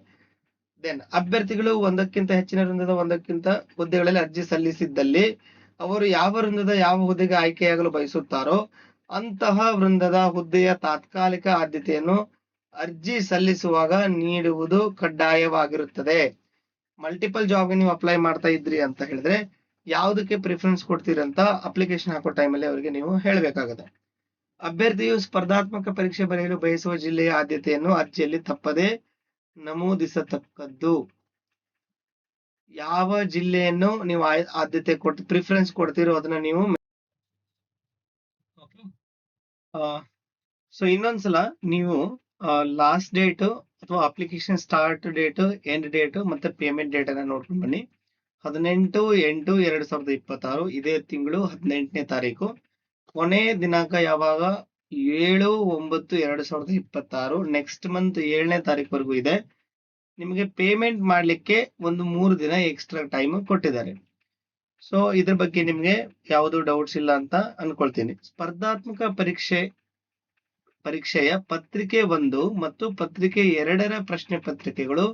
ದೆನ್ ಅಭ್ಯರ್ಥಿಗಳು ಒಂದಕ್ಕಿಂತ ಹೆಚ್ಚಿನ ವೃಂದದ ಒಂದಕ್ಕಿಂತ ಹುದ್ದೆಗಳಲ್ಲಿ ಅರ್ಜಿ ಸಲ್ಲಿಸಿದ್ದಲ್ಲಿ ಅವರು ಯಾವ ವೃಂದದ ಯಾವ ಹುದ್ದೆಗೆ ಆಯ್ಕೆಯಾಗಲು ಬಯಸುತ್ತಾರೋ ಅಂತಹ ವೃಂದದ ಹುದ್ದೆಯ ತಾತ್ಕಾಲಿಕ ಆದ್ಯತೆಯನ್ನು ಅರ್ಜಿ ಸಲ್ಲಿಸುವಾಗ ನೀಡುವುದು ಕಡ್ಡಾಯವಾಗಿರುತ್ತದೆ. ಮಲ್ಟಿಪಲ್ ಜಾಬ್ಗೆ ನೀವು ಅಪ್ಲೈ ಮಾಡ್ತಾ ಇದ್ರಿ ಅಂತ ಹೇಳಿದ್ರೆ ಯಾವುದಕ್ಕೆ ಪ್ರಿಫರೆನ್ಸ್ ಕೊಡ್ತೀರಿ ಅಂತ ಅಪ್ಲಿಕೇಶನ್ ಹಾಕೋ ಟೈಮಲ್ಲಿ ಅವರಿಗೆ ನೀವು ಹೇಳಬೇಕಾಗುತ್ತೆ. ಅಭ್ಯರ್ಥಿಯು ಸ್ಪರ್ಧಾತ್ಮಕ ಪರೀಕ್ಷೆ ಬರೆಯಲು ಬಯಸುವ ಜಿಲ್ಲೆಯ ಆದ್ಯತೆಯನ್ನು ಅರ್ಜಿಯಲ್ಲಿ ತಪ್ಪದೆ ನಮೂದಿಸತಕ್ಕದ್ದು. ಯಾವ ಜಿಲ್ಲೆಯನ್ನು ನೀವು ಆದ್ಯತೆ ಪ್ರಿಫರೆನ್ಸ್ ಕೊಡ್ತೀರೋ ಅದನ್ನ ನೀವು. ಸೊ ಇನ್ನೊಂದ್ಸಲ ನೀವು ಲಾಸ್ಟ್ ಡೇಟ್ ಅಥವಾ application start date, end date ಮತ್ತೆ ಪೇಮೆಂಟ್ ಡೇಟ್ ಅನ್ನ ನೋಡ್ಕೊಂಡು ಬನ್ನಿ. 18/8/2026 ಇದೇ ತಿಂಗಳು 18ನೇ ತಾರೀಕು. ಕೊನೆ ದಿನಾಂಕ ಯಾವಾಗ? 7/9/2026. ನೆಕ್ಸ್ಟ್ ಮಂತ್ 7ನೇ ತಾರೀಕುವರೆಗೂ ಇದೆ. ನಿಮಗೆ ಪೇಮೆಂಟ್ ಮಾಡ್ಲಿಕ್ಕೆ ಒಂದು 3 ದಿನ ಎಕ್ಸ್ಟ್ರಾ ಟೈಮ್ ಕೊಟ್ಟಿದ್ದಾರೆ. ಸೊ ಇದ್ರ ಬಗ್ಗೆ ನಿಮ್ಗೆ ಯಾವುದು ಡೌಟ್ಸ್ ಇಲ್ಲ ಅಂತ ಅನ್ಕೊಳ್ತೀನಿ. ಸ್ಪರ್ಧಾತ್ಮಕ ಪರೀಕ್ಷೆ ಪರೀಕ್ಷೆಯ ಪತ್ರಿಕೆ 1 ಮತ್ತು ಪತ್ರಿಕೆ 2ರ ಪ್ರಶ್ನೆ ಪತ್ರಿಕೆಗಳು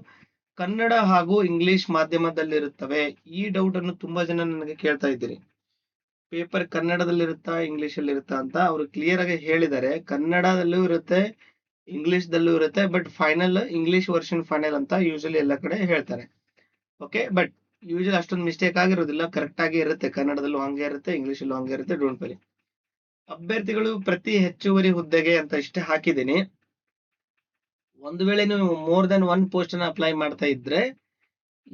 ಕನ್ನಡ ಹಾಗೂ ಇಂಗ್ಲಿಷ್ ಮಾಧ್ಯಮದಲ್ಲಿರುತ್ತವೆ. ಈ ಡೌಟ್ ಅನ್ನು ತುಂಬಾ ಜನ ನನಗೆ ಕೇಳ್ತಾ ಇದ್ದೀರಿ. ಪೇಪರ್ ಕನ್ನಡದಲ್ಲಿರುತ್ತಾ ಇಂಗ್ಲಿಷ್ ಅಲ್ಲಿ ಇರುತ್ತಾ ಅಂತ. ಅವರು ಕ್ಲಿಯರ್ ಆಗಿ ಹೇಳಿದ್ದಾರೆ, ಕನ್ನಡದಲ್ಲೂ ಇರುತ್ತೆ ಇಂಗ್ಲಿಷ್ ದಲ್ಲೂ ಇರುತ್ತೆ, but final English version final ಅಂತ ಯೂಶಲಿ ಎಲ್ಲ ಕಡೆ ಹೇಳ್ತಾರೆ. ಓಕೆ, ಬಟ್ ಯೂಶಲಿ ಅಷ್ಟೊಂದು ಮಿಸ್ಟೇಕ್ ಆಗಿರೋದಿಲ್ಲ, ಕರೆಕ್ಟ್ ಆಗಿ ಇರುತ್ತೆ. ಕನ್ನಡದಲ್ಲೂ ಹಂಗೆ ಇರುತ್ತೆ, ಇಂಗ್ಲಿಷಲ್ಲೂ ಹಂಗೆ ಇರುತ್ತೆ. Don't worry. ಅಭ್ಯರ್ಥಿಗಳು ಪ್ರತಿ ಹೆಚ್ಚುವರಿ ಹುದ್ದೆಗೆ ಅಂತ ಇಷ್ಟೇ ಹಾಕಿದ್ದೀನಿ. ಒಂದು ವೇಳೆ ನೀವು ಮೋರ್ ದನ್ 1 ಪೋಸ್ಟ್ ಅನ್ನ ಅಪ್ಲೈ ಮಾಡ್ತಾ ಇದ್ರೆ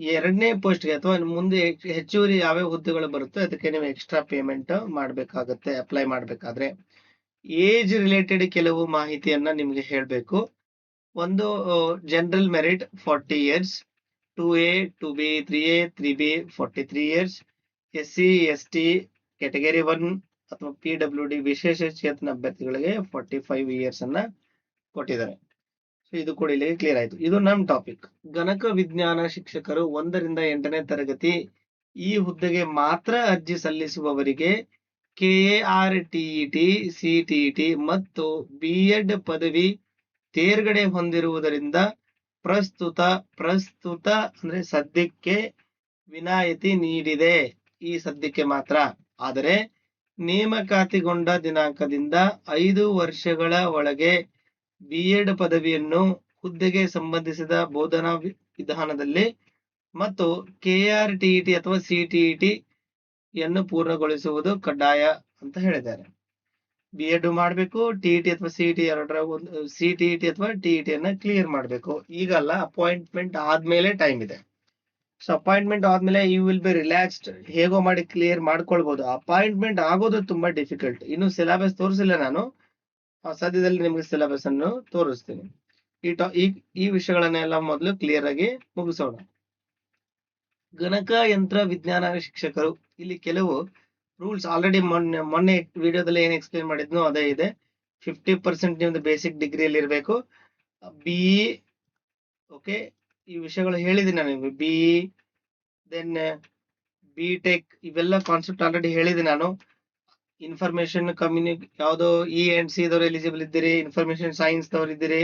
2ನೇ ಪೋಸ್ಟ್ಗೆ ಅಥವಾ ಮುಂದೆ ಹೆಚ್ಚುವರಿ ಯಾವ್ಯಾವ ಹುದ್ದೆಗಳು ಬರುತ್ತೋ ಅದಕ್ಕೆ ನೀವು ಎಕ್ಸ್ಟ್ರಾ ಪೇಮೆಂಟ್ ಮಾಡಬೇಕಾಗತ್ತೆ ಅಪ್ಲೈ ಮಾಡಬೇಕಾದ್ರೆ. ಏಜ್ ರಿಲೇಟೆಡ್ ಕೆಲವು ಮಾಹಿತಿಯನ್ನ ನಿಮ್ಗೆ ಹೇಳ್ಬೇಕು. ಒಂದು general merit 40 years, 2A, 2B, 3A, 3B 43 years, SC, ST category 1 ಅಥವಾ PWD ವಿಶೇಷ ಚೇತನ ಅಭ್ಯರ್ಥಿಗಳಿಗೆ 45 ಇಯರ್ಸ್ ಅನ್ನ ಕೊಟ್ಟಿದ್ದಾರೆ. ಸೊ ಇದು ಕೂಡ ಇಲ್ಲಿ ಕ್ಲಿಯರ್ ಆಯ್ತು. ಇದು ನಮ್ ಟಾಪಿಕ್. ಗಣಕ ವಿಜ್ಞಾನ ಶಿಕ್ಷಕರು 1 ರಿಂದ 8ನೇ ತರಗತಿ ಈ ಹುದ್ದೆಗೆ ಮಾತ್ರ ಅರ್ಜಿ ಸಲ್ಲಿಸುವವರಿಗೆ KARTET, CTET ಮತ್ತು B.Ed ಪದವಿ ತೇರ್ಗಡೆ ಹೊಂದಿರುವುದರಿಂದ ಪ್ರಸ್ತುತ ಅಂದ್ರೆ ಸದ್ಯಕ್ಕೆ ವಿನಾಯಿತಿ ನೀಡಿದೆ. ಈ ಸದ್ಯಕ್ಕೆ ಮಾತ್ರ. ಆದರೆ ನೇಮಕಾತಿಗೊಂಡ ದಿನಾಂಕದಿಂದ 5 ವರ್ಷಗಳ ಒಳಗೆ B.Ed ಪದವಿಯನ್ನು ಹುದ್ದೆಗೆ ಸಂಬಂಧಿಸಿದ ಬೋಧನಾ ವಿಧಾನದಲ್ಲಿ ಮತ್ತು KRTET ಅಥವಾ CTET ಯನ್ನು ಪೂರ್ಣಗೊಳಿಸುವುದು ಕಡ್ಡಾಯ ಅಂತ ಹೇಳಿದ್ದಾರೆ. B.Ed ಮಾಡಬೇಕು, TET ಅಥವಾ CTET ಅಥವಾ TET ಅನ್ನ ಕ್ಲಿಯರ್ ಮಾಡಬೇಕು. ಈಗಲ್ಲ, ಅಪಾಯಿಂಟ್ಮೆಂಟ್ ಆದ್ಮೇಲೆ ಟೈಮ್ ಇದೆ. ಸೊ ಅಪಾಯಿಂಟ್ಮೆಂಟ್ ಆದ್ಮೇಲೆ ಯು ವಿಲ್ ಬಿ ರಿಲ್ಯಾಕ್ಸ್ಡ್, ಹೇಗೋ ಮಾಡಿ ಕ್ಲಿಯರ್ ಮಾಡ್ಕೊಳ್ಬಹುದು. ಅಪಾಯಿಂಟ್ಮೆಂಟ್ ಆಗೋದು ತುಂಬಾ ಡಿಫಿಕಲ್ಟ್. ಇನ್ನು ಸಿಲೆಬಸ್ ತೋರಿಸಿಲ್ಲ ನಾನು, ಸದ್ಯದಲ್ಲಿ ನಿಮ್ಗೆ ಸಿಲೆಬಸ್ ಅನ್ನು ತೋರಿಸ್ತೀನಿ. ಈ ವಿಷಯಗಳನ್ನೆಲ್ಲ ಮೊದಲು ಕ್ಲಿಯರ್ ಆಗಿ ಮುಗಿಸೋಣ. ಗಣಕಯಂತ್ರ ವಿಜ್ಞಾನ ಶಿಕ್ಷಕರು, ಇಲ್ಲಿ ಕೆಲವು ರೂಲ್ಸ್ ಆಲ್ರೆಡಿ ಮೊನ್ನೆ ವಿಡಿಯೋದಲ್ಲಿ ಏನ್ ಎಕ್ಸ್ಪ್ಲೇನ್ ಮಾಡಿದ್ನೋ ಅದೇ ಇದೆ. 50% ನಿಮ್ದು ಬೇಸಿಕ್ ಡಿಗ್ರಿಯಲ್ಲಿ ಇರಬೇಕು. BE, ಓಕೆ, ಈ ವಿಷಯಗಳು ಹೇಳಿದ್ದೀನಿ ನಾನು ನಿಮ್ಗೆ. BE, ದೆನ್ BTech, ಇವೆಲ್ಲ ಕಾನ್ಸೆಪ್ಟ್ ಆಲ್ರೆಡಿ ಹೇಳಿದ್ದೀನಿ ನಾನು. ಇನ್ಫಾರ್ಮೇಶನ್ ಯಾವ್ದೋ E&C ದವರು ಎಲಿಜಿಬಲ್ ಇದ್ದೀರಿ, ಇನ್ಫಾರ್ಮೇಶನ್ ಸೈನ್ಸ್ ದವರು ಇದ್ದೀರಿ,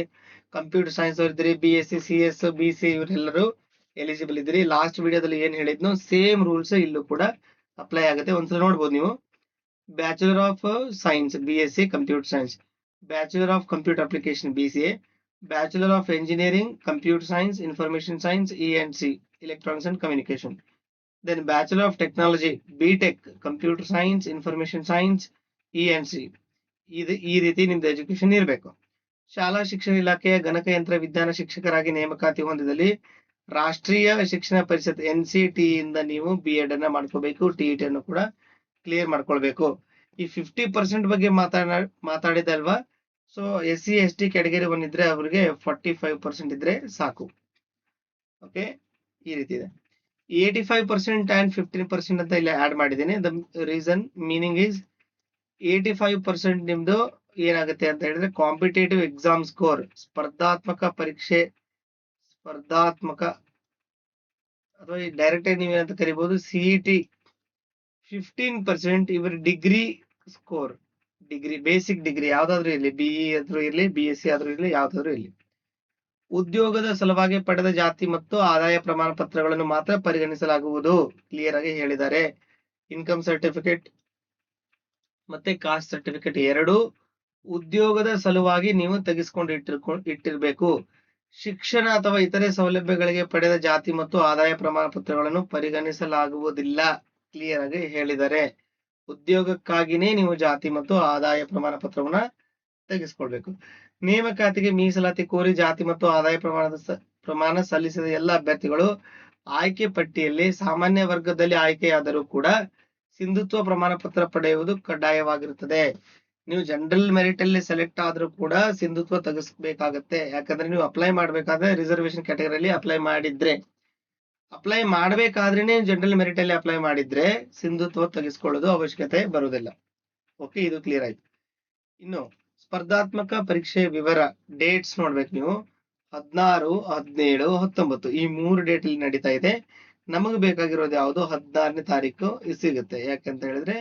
ಕಂಪ್ಯೂಟರ್ ಸೈನ್ಸ್ ದವರು ಇದ್ದೀರಿ, BSc, CS, BC ಇವರೆಲ್ಲರೂ ಎಲಿಜಿಬಲ್ ಇದ್ದೀರಿ. ಲಾಸ್ಟ್ ವಿಡಿಯೋದಲ್ಲಿ ಏನ್ ಹೇಳಿದ್ನೋ ಸೇಮ್ ರೂಲ್ಸ್ ಇಲ್ಲೂ ಕೂಡ ಅಪ್ಲೈ ಆಗುತ್ತೆ. ಒಂದ್ಸಲ ನೋಡ್ಬೋದು ನೀವು. Bachelor of science BSc computer science, bachelor of computer application BCA, bachelor of engineering computer science information science E&C electronics and communication, then bachelor of technology BTech computer science information science E&C. ಈ ರೀತಿ ನಿಮ್ದು education ಇರಬೇಕು. ಶಾಲಾ ಶಿಕ್ಷಣ ಇಲಾಖೆಯ ಗಣಕಯಂತ್ರ ವಿಜ್ಞಾನ ಶಿಕ್ಷಕರಾಗಿ ನೇಮಕಾತಿ ಹೊಂದಿದಲ್ಲಿ ರಾಷ್ಟ್ರೀಯ ಶಿಕ್ಷಣ ಪರಿಷತ್ NCTE ಇಂದ ನೀವು B.Ed ಅನ್ನ ಮಾಡ್ಕೋಬೇಕು. TET ಅನ್ನು ಕೂಡ ಕ್ಲಿಯರ್ ಮಾಡ್ಕೊಳ್ಬೇಕು. ಈ 50% ಬಗ್ಗೆ ಮಾತಾಡಿದಲ್ವಾ. ಸೊ SC ST ಕ್ಯಾಟಗರಿ 1 ಇದ್ರೆ ಅವ್ರಿಗೆ 45% ಇದ್ರೆ ಸಾಕು. ಓಕೆ, ಈ ರೀತಿ ಇದೆ. 85% and 15% ಅಂತ ಇಲ್ಲಿ ಆಡ್ ಮಾಡಿದ್ದೀನಿ. ದ ರೀಸನ್ ಮೀನಿಂಗ್ ಈಸ್ 85% ನಿಮ್ದು ಏನಾಗುತ್ತೆ ಅಂತ ಹೇಳಿದ್ರೆ ಕಾಂಪಿಟೇಟಿವ್ ಎಕ್ಸಾಮ್ ಸ್ಕೋರ್, ಸ್ಪರ್ಧಾತ್ಮಕ ಅಥವಾ ಡೈರೆಕ್ಟ್ ನೀವು ಏನಂತ ಕರಿಬಹುದು CET. 15% ಇವರು degree score, degree basic degree ಯಾವ್ದಾದ್ರು ಇರಲಿ, BE ಆದ್ರೂ ಇರಲಿ, BSc ಆದ್ರೂ ಇರಲಿ, ಯಾವ್ದಾದ್ರು ಇರಲಿ. ಉದ್ಯೋಗದ ಸಲುವಾಗಿ ಪಡೆದ ಜಾತಿ ಮತ್ತು ಆದಾಯ ಪ್ರಮಾಣ ಪತ್ರಗಳನ್ನು ಮಾತ್ರ ಪರಿಗಣಿಸಲಾಗುವುದು. ಕ್ಲಿಯರ್ ಆಗಿ ಹೇಳಿದ್ದಾರೆ. ಇನ್ಕಮ್ ಸರ್ಟಿಫಿಕೇಟ್ ಮತ್ತೆ ಕಾಸ್ಟ್ ಸರ್ಟಿಫಿಕೇಟ್ ಎರಡೂ ಉದ್ಯೋಗದ ಸಲುವಾಗಿ ನೀವು ಇಟ್ಟಿರ್ಬೇಕು. ಶಿಕ್ಷಣ ಅಥವಾ ಇತರೆ ಸೌಲಭ್ಯಗಳಿಗೆ ಪಡೆದ ಜಾತಿ ಮತ್ತು ಆದಾಯ ಪ್ರಮಾಣ ಪತ್ರಗಳನ್ನು ಪರಿಗಣಿಸಲಾಗುವುದಿಲ್ಲ. ಕ್ಲಿಯರ್ ಆಗಿ ಹೇಳಿದ್ದಾರೆ. ಉದ್ಯೋಗಕ್ಕಾಗಿನೇ ನೀವು ಜಾತಿ ಮತ್ತು ಆದಾಯ ಪ್ರಮಾಣ ಪತ್ರವನ್ನ ತೆಗೆಸ್ಕೊಳ್ಬೇಕು. ನೇಮಕಾತಿಗೆ ಮೀಸಲಾತಿ ಕೋರಿ ಜಾತಿ ಮತ್ತು ಆದಾಯ ಪ್ರಮಾಣ ಸಲ್ಲಿಸಿದ ಎಲ್ಲ ಅಭ್ಯರ್ಥಿಗಳು ಆಯ್ಕೆ ಪಟ್ಟಿಯಲ್ಲಿ ಸಾಮಾನ್ಯ ವರ್ಗದಲ್ಲಿ ಆಯ್ಕೆಯಾದರೂ ಕೂಡ ಸಿಂಧುತ್ವ ಪ್ರಮಾಣ ಪತ್ರ ಪಡೆಯುವುದು ಕಡ್ಡಾಯವಾಗಿರುತ್ತದೆ. ನೀವು ಜನರಲ್ ಮೆರಿಟ್ ಅಲ್ಲಿ ಸೆಲೆಕ್ಟ್ ಆದ್ರೂ ಕೂಡ ಸಿಂಧುತ್ವ ತೆಗೆಸ್ಬೇಕಾಗತ್ತೆ. ಯಾಕಂದ್ರೆ ನೀವು ಅಪ್ಲೈ ಮಾಡ್ಬೇಕಾದ್ರೆ ರಿಸರ್ವೇಶನ್ ಕ್ಯಾಟಗರಿಯಲ್ಲಿ ಅಪ್ಲೈ ಮಾಡ್ಬೇಕಾದ್ರೇನೆ ಜನರಲ್ ಮೆರಿಟ್ ಅಲ್ಲಿ ಅಪ್ಲೈ ಮಾಡಿದ್ರೆ ಸಿಂಧುತ್ವ ತೆಗೆಸ್ಕೊಳ್ಳೋದು ಅವಶ್ಯಕತೆ ಬರುವುದಿಲ್ಲ. ಓಕೆ, ಇದು ಕ್ಲಿಯರ್ ಆಯ್ತು. ಇನ್ನು ಸ್ಪರ್ಧಾತ್ಮಕ ಪರೀಕ್ಷೆ ವಿವರ ಡೇಟ್ಸ್ ನೋಡ್ಬೇಕು ನೀವು. 16, 17, 19 ಈ 3 ಡೇಟ್ ಅಲ್ಲಿ ನಡೀತಾ ಇದೆ. ನಮಗೆ ಬೇಕಾಗಿರೋದು ಯಾವುದು 16ನೇ ತಾರೀಕು ಸಿಗುತ್ತೆ. ಯಾಕಂತ ಹೇಳಿದ್ರೆ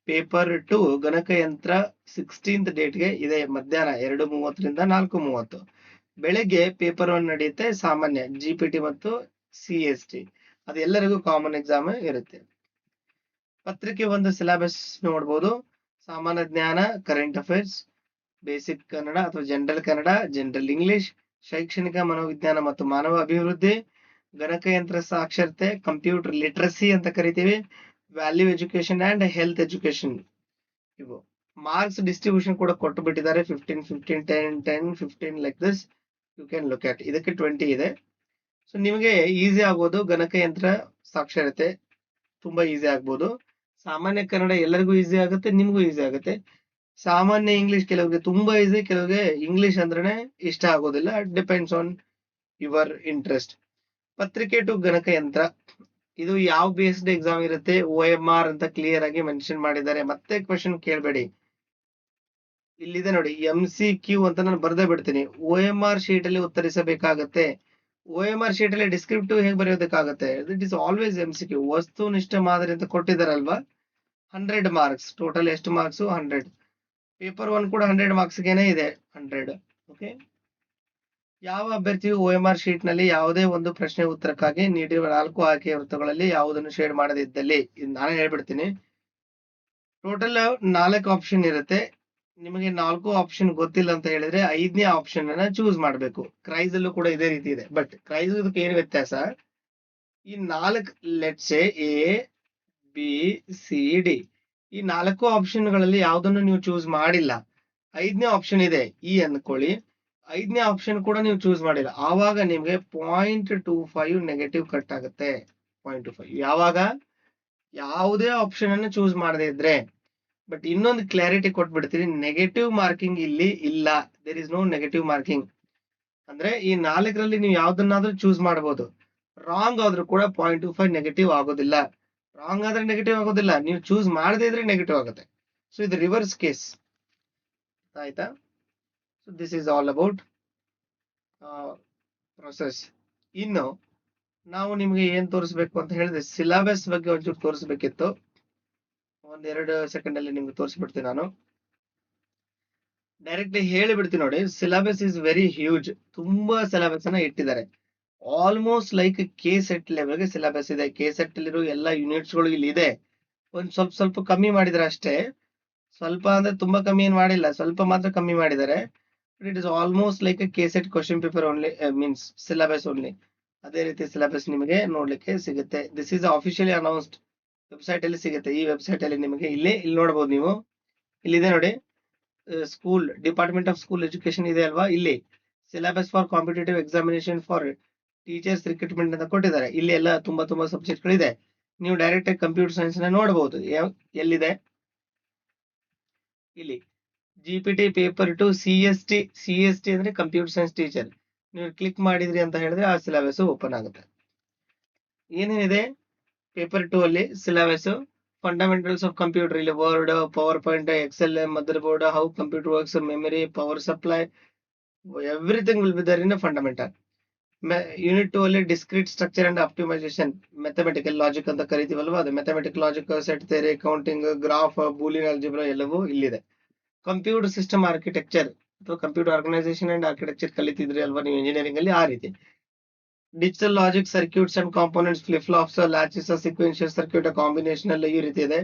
ಪೇಪರ್ 2 ಗಣಕಯಂತ್ರ 16th ಡೇಟ್ಗೆ ಇದೆ ಮಧ್ಯಾಹ್ನ 2:30 4:30. ಬೆಳಗ್ಗೆ ಪೇಪರ್ 1 ನಡೆಯುತ್ತೆ ಸಾಮಾನ್ಯ GPT ಮತ್ತು CST. ಅದು ಎಲ್ಲರಿಗೂ ಕಾಮನ್ ಎಕ್ಸಾಮ್ ಇರುತ್ತೆ. ಪತ್ರಿಕೆ 1 ಸಿಲೆಬಸ್ ನೋಡ್ಬೋದು. ಸಾಮಾನ್ಯ ಜ್ಞಾನ, ಕರೆಂಟ್ ಅಫೇರ್ಸ್, ಬೇಸಿಕ್ ಕನ್ನಡ ಅಥವಾ ಜನರಲ್ ಕನ್ನಡ, ಜನರಲ್ ಇಂಗ್ಲಿಷ್, ಶೈಕ್ಷಣಿಕ ಮನೋವಿಜ್ಞಾನ ಮತ್ತು ಮಾನವ ಅಭಿವೃದ್ಧಿ, ಗಣಕಯಂತ್ರ ಸಾಕ್ಷರತೆ, ಕಂಪ್ಯೂಟರ್ ಲಿಟ್ರಸಿ ಅಂತ ಕರಿತೀವಿ, value education and health education. ಇವು ಮಾರ್ಕ್ಸ್ ಡಿಸ್ಟ್ರಿಬ್ಯೂಷನ್ ಕೂಡ ಕೊಟ್ಟು ಬಿಟ್ಟಿದ್ದಾರೆ. 15, 15, 10, 10, 15 like this you can look at. ಇದಕ್ಕೆ 20 ಇದೆ. ಸೊ ನಿಮಗೆ ಈಸಿ ಆಗ್ಬೋದು. ಗಣಕಯಂತ್ರ ಸಾಕ್ಷರತೆ ತುಂಬಾ ಈಸಿ ಆಗ್ಬೋದು. ಸಾಮಾನ್ಯ ಕನ್ನಡ ಎಲ್ಲರಿಗೂ ಈಸಿ ಆಗುತ್ತೆ, ನಿಮಗೂ ಈಸಿ ಆಗುತ್ತೆ. ಸಾಮಾನ್ಯ ಇಂಗ್ಲಿಷ್ ಕೆಲವರಿಗೆ ತುಂಬಾ ಈಸಿ, ಕೆಲವರಿಗೆ ಇಂಗ್ಲಿಷ್ ಅಂದ್ರೆ ಇಷ್ಟ ಆಗೋದಿಲ್ಲ. Depends on your interest. ಪತ್ರಿಕೆ 2 ಗಣಕಯಂತ್ರ ಇದು ಯಾವ ಬೇಸ್ಡ್ ಎಕ್ಸಾಮ್ ಇರುತ್ತೆ, OMR ಅಂತ ಕ್ಲಿಯರ್ ಆಗಿ ಮೆನ್ಷನ್ ಮಾಡಿದ್ದಾರೆ. ಮತ್ತೆ ಕ್ವೆಶನ್ ಕೇಳಬೇಡಿ, ಇಲ್ಲಿದೆ ನೋಡಿ MCQ ಅಂತ ನಾನು ಬರ್ದೇ ಬಿಡ್ತೀನಿ. OMR ಶೀಟ್ ಅಲ್ಲಿ ಉತ್ತರಿಸಬೇಕಾಗತ್ತೆ. OMR ಶೀಟ್ ಅಲ್ಲಿ ಡಿಸ್ಕ್ರಿಪ್ಟಿವ್ ಹೇಗೆ ಬರೆಯೋದಕ್ಕಾಗತ್ತೆ? It is always MCQ. ವಸ್ತುನಿಷ್ಠ ಮಾದರಿ ಅಂತ ಕೊಟ್ಟಿದ್ದಾರಲ್ವಾ, 100 ಮಾರ್ಕ್ಸ್. ಟೋಟಲ್ ಎಷ್ಟು ಮಾರ್ಕ್ಸ್? 100. ಪೇಪರ್ 1 ಕೂಡ 100 ಮಾರ್ಕ್ಸ್ಗೆನೆ ಇದೆ, 100. ಓಕೆ. ಯಾವ ಅಭ್ಯರ್ಥಿಯು OMR ಶೀಟ್ ನಲ್ಲಿ ಯಾವುದೇ ಒಂದು ಪ್ರಶ್ನೆ ಉತ್ತರಕ್ಕಾಗಿ ನೀಡಿರುವ 4 ಆಯ್ಕೆಯ ವೃತ್ತಗಳಲ್ಲಿ ಯಾವುದನ್ನು ಶೇಡ್ ಮಾಡದಿದ್ದಲ್ಲಿ, ನಾನು ಹೇಳ್ಬಿಡ್ತೀನಿ. ಟೋಟಲ್ 4 ಆಪ್ಷನ್ ಇರುತ್ತೆ. ನಿಮಗೆ 4 ಆಪ್ಷನ್ ಗೊತ್ತಿಲ್ಲ ಅಂತ ಹೇಳಿದ್ರೆ 5ನೇ ಆಪ್ಷನ್ ಅನ್ನ ಚೂಸ್ ಮಾಡಬೇಕು. ಕ್ರೈಸ್ ಅಲ್ಲೂ ಕೂಡ ಇದೇ ರೀತಿ ಇದೆ. ಬಟ್ ಕ್ರೈಸ್ ಇದಕ್ಕೆ ಏನು ವ್ಯತ್ಯಾಸ? ಈ 4 ಲೆಟ್ಸ್ ABCD ಈ 4 ಆಪ್ಷನ್ ಗಳಲ್ಲಿ ಯಾವುದನ್ನು ನೀವು ಚೂಸ್ ಮಾಡಿಲ್ಲ. 5ನೇ ಆಪ್ಷನ್ ಇದೆ E ಅನ್ಕೊಳ್ಳಿ, 5ನೇ ಆಪ್ಷನ್ ಕೂಡ ನೀವು ಚೂಸ್ ಮಾಡಿಲ್ಲ, ಆವಾಗ ನಿಮ್ಗೆ 0.25 ನೆಗೆಟಿವ್ ಕಟ್ ಆಗುತ್ತೆ. 0.25 ಯಾವಾಗ? ಯಾವುದೇ ಆಪ್ಷನ್ ಅನ್ನು ಚೂಸ್ ಮಾಡದೇ ಇದ್ರೆ. ಬಟ್ ಇನ್ನೊಂದು ಕ್ಲಾರಿಟಿ ಕೊಟ್ಬಿಡ್ತೀನಿ, ನೆಗೆಟಿವ್ ಮಾರ್ಕಿಂಗ್ ಇಲ್ಲಿ ಇಲ್ಲ. There is no negative marking. ಅಂದ್ರೆ ಈ 4ರಲ್ಲಿ ನೀವು ಯಾವ್ದನ್ನಾದ್ರೂ ಚೂಸ್ ಮಾಡಬಹುದು. ರಾಂಗ್ ಆದ್ರೂ ಕೂಡ 0.25 ನೆಗೆಟಿವ್ ಆಗೋದಿಲ್ಲ. ರಾಂಗ್ ಆದ್ರೆ ನೆಗೆಟಿವ್ ಆಗೋದಿಲ್ಲ, ನೀವು ಚೂಸ್ ಮಾಡದೇ ಇದ್ರೆ ನೆಗೆಟಿವ್ ಆಗುತ್ತೆ. ಸೊ ಇದು ರಿವರ್ಸ್ ಕೇಸ್, ಆಯ್ತಾ? So this is all about process. ಇನ್ನು ನಾವು ನಿಮ್ಗೆ ಏನ್ ತೋರಿಸ್ಬೇಕು ಅಂತ ಹೇಳಿದ್ರೆ, ಸಿಲೆಬಸ್ ಬಗ್ಗೆ ಒಂಚೂರು ತೋರಿಸ್ಬೇಕಿತ್ತು. 1-2 ಸೆಕೆಂಡ್ ಅಲ್ಲಿ ನಿಮ್ಗೆ ತೋರಿಸ್ಬಿಡ್ತೀನಿ. ನಾನು ಡೈರೆಕ್ಟ್ಲಿ ಹೇಳಿಬಿಡ್ತೀನಿ ನೋಡಿ. Syllabus is very huge. ತುಂಬಾ ಸಿಲೆಬಸ್ ಅನ್ನ ಇಟ್ಟಿದ್ದಾರೆ. ಆಲ್ಮೋಸ್ಟ್ ಲೈಕ್ K-Set ಲೆವೆಲ್ಗೆ ಸಿಲೆಬಸ್ ಇದೆ. K-Set ಅಲ್ಲಿರೋ ಎಲ್ಲ ಯೂನಿಟ್ಸ್ ಗಳು ಇಲ್ಲಿ ಇದೆ. ಒಂದ್ ಸ್ವಲ್ಪ ಕಮ್ಮಿ ಮಾಡಿದ್ರೆ ಅಷ್ಟೇ. ಸ್ವಲ್ಪ ಅಂದ್ರೆ ತುಂಬಾ ಕಮ್ಮಿ ಏನ್ ಮಾಡಿಲ್ಲ, ಸ್ವಲ್ಪ ಮಾತ್ರ ಕಮ್ಮಿ ಮಾಡಿದ್ದಾರೆ. It is almost like K-Set question paper only, means syllabus only. ಅದೇ ರೀತಿ ಸಿಲೆಬಸ್ ನಿಮಗೆ ನೋಡ್ಲಿಕ್ಕೆ ಸಿಗುತ್ತೆ. This is officially announced. Website ಅಲ್ಲಿ ಸಿಗುತ್ತೆ. ಈ ವೆಬ್ಸೈಟ್ ಅಲ್ಲಿ ನಿಮಗೆ ಇಲ್ಲಿ ನೋಡಬಹುದು. ನೀವು ಇಲ್ಲಿದೆ ನೋಡಿ, school department of school education ಇದೆ ಅಲ್ವಾ, ಇಲ್ಲಿ syllabus for competitive examination for teachers recruitment ಅಂತ ಕೊಟ್ಟಿದ್ದಾರೆ. ಇಲ್ಲಿ ಎಲ್ಲ ತುಂಬಾ ಸಬ್ಜೆಕ್ಟ್ ಗಳಿದೆ. ನೀವು ಡೈರೆಕ್ಟ್ ಆಗಿ ಕಂಪ್ಯೂಟರ್ ಸೈನ್ಸ್ ನ ನೋಡಬಹುದು. ಎಲ್ಲಿದೆ? ಇಲ್ಲಿ GPT ಪೇಪರ್ 2 CST ಅಂದ್ರೆ ಕಂಪ್ಯೂಟರ್ ಸೈನ್ಸ್ ಟೀಚರ್. ನೀವು ಕ್ಲಿಕ್ ಮಾಡಿದ್ರಿ ಅಂತ ಹೇಳಿದ್ರೆ ಆ ಸಿಲೆಬಸ್ ಓಪನ್ ಆಗುತ್ತೆ. ಏನೇನಿದೆ ಪೇಪರ್ 2 ಅಲ್ಲಿ ಸಿಲೆಬಸ್? ಫಂಡಮೆಂಟಲ್ಸ್ ಆಫ್ ಕಂಪ್ಯೂಟರ್, ಇಲ್ಲಿ word, PowerPoint, excel, motherboard, how computer works, memory, power supply, everything will be there in fundamental. Unit 2 ಅಲ್ಲಿ discrete structure and optimisation, mathematical logic ಅಂತ ಕರಿತೀವಲ್ವಾ, ಅದು mathematical logic, set theory, counting, graph, boolean algebra ಎಲ್ಲವೂ ಇಲ್ಲಿದೆ. Computer system architecture ಅಥವಾ computer organisation and architecture ಕಲಿತಿದ್ರಿ ಅಲ್ವಾ ನೀವು ಇಂಜಿನಿಯರಿಂಗ್ ಅಲ್ಲಿ, ಆ ರೀತಿ. Digital logic, circuits and components, flip flops, latches, sequential circuit, combinational ಈ ರೀತಿ ಇದೆ.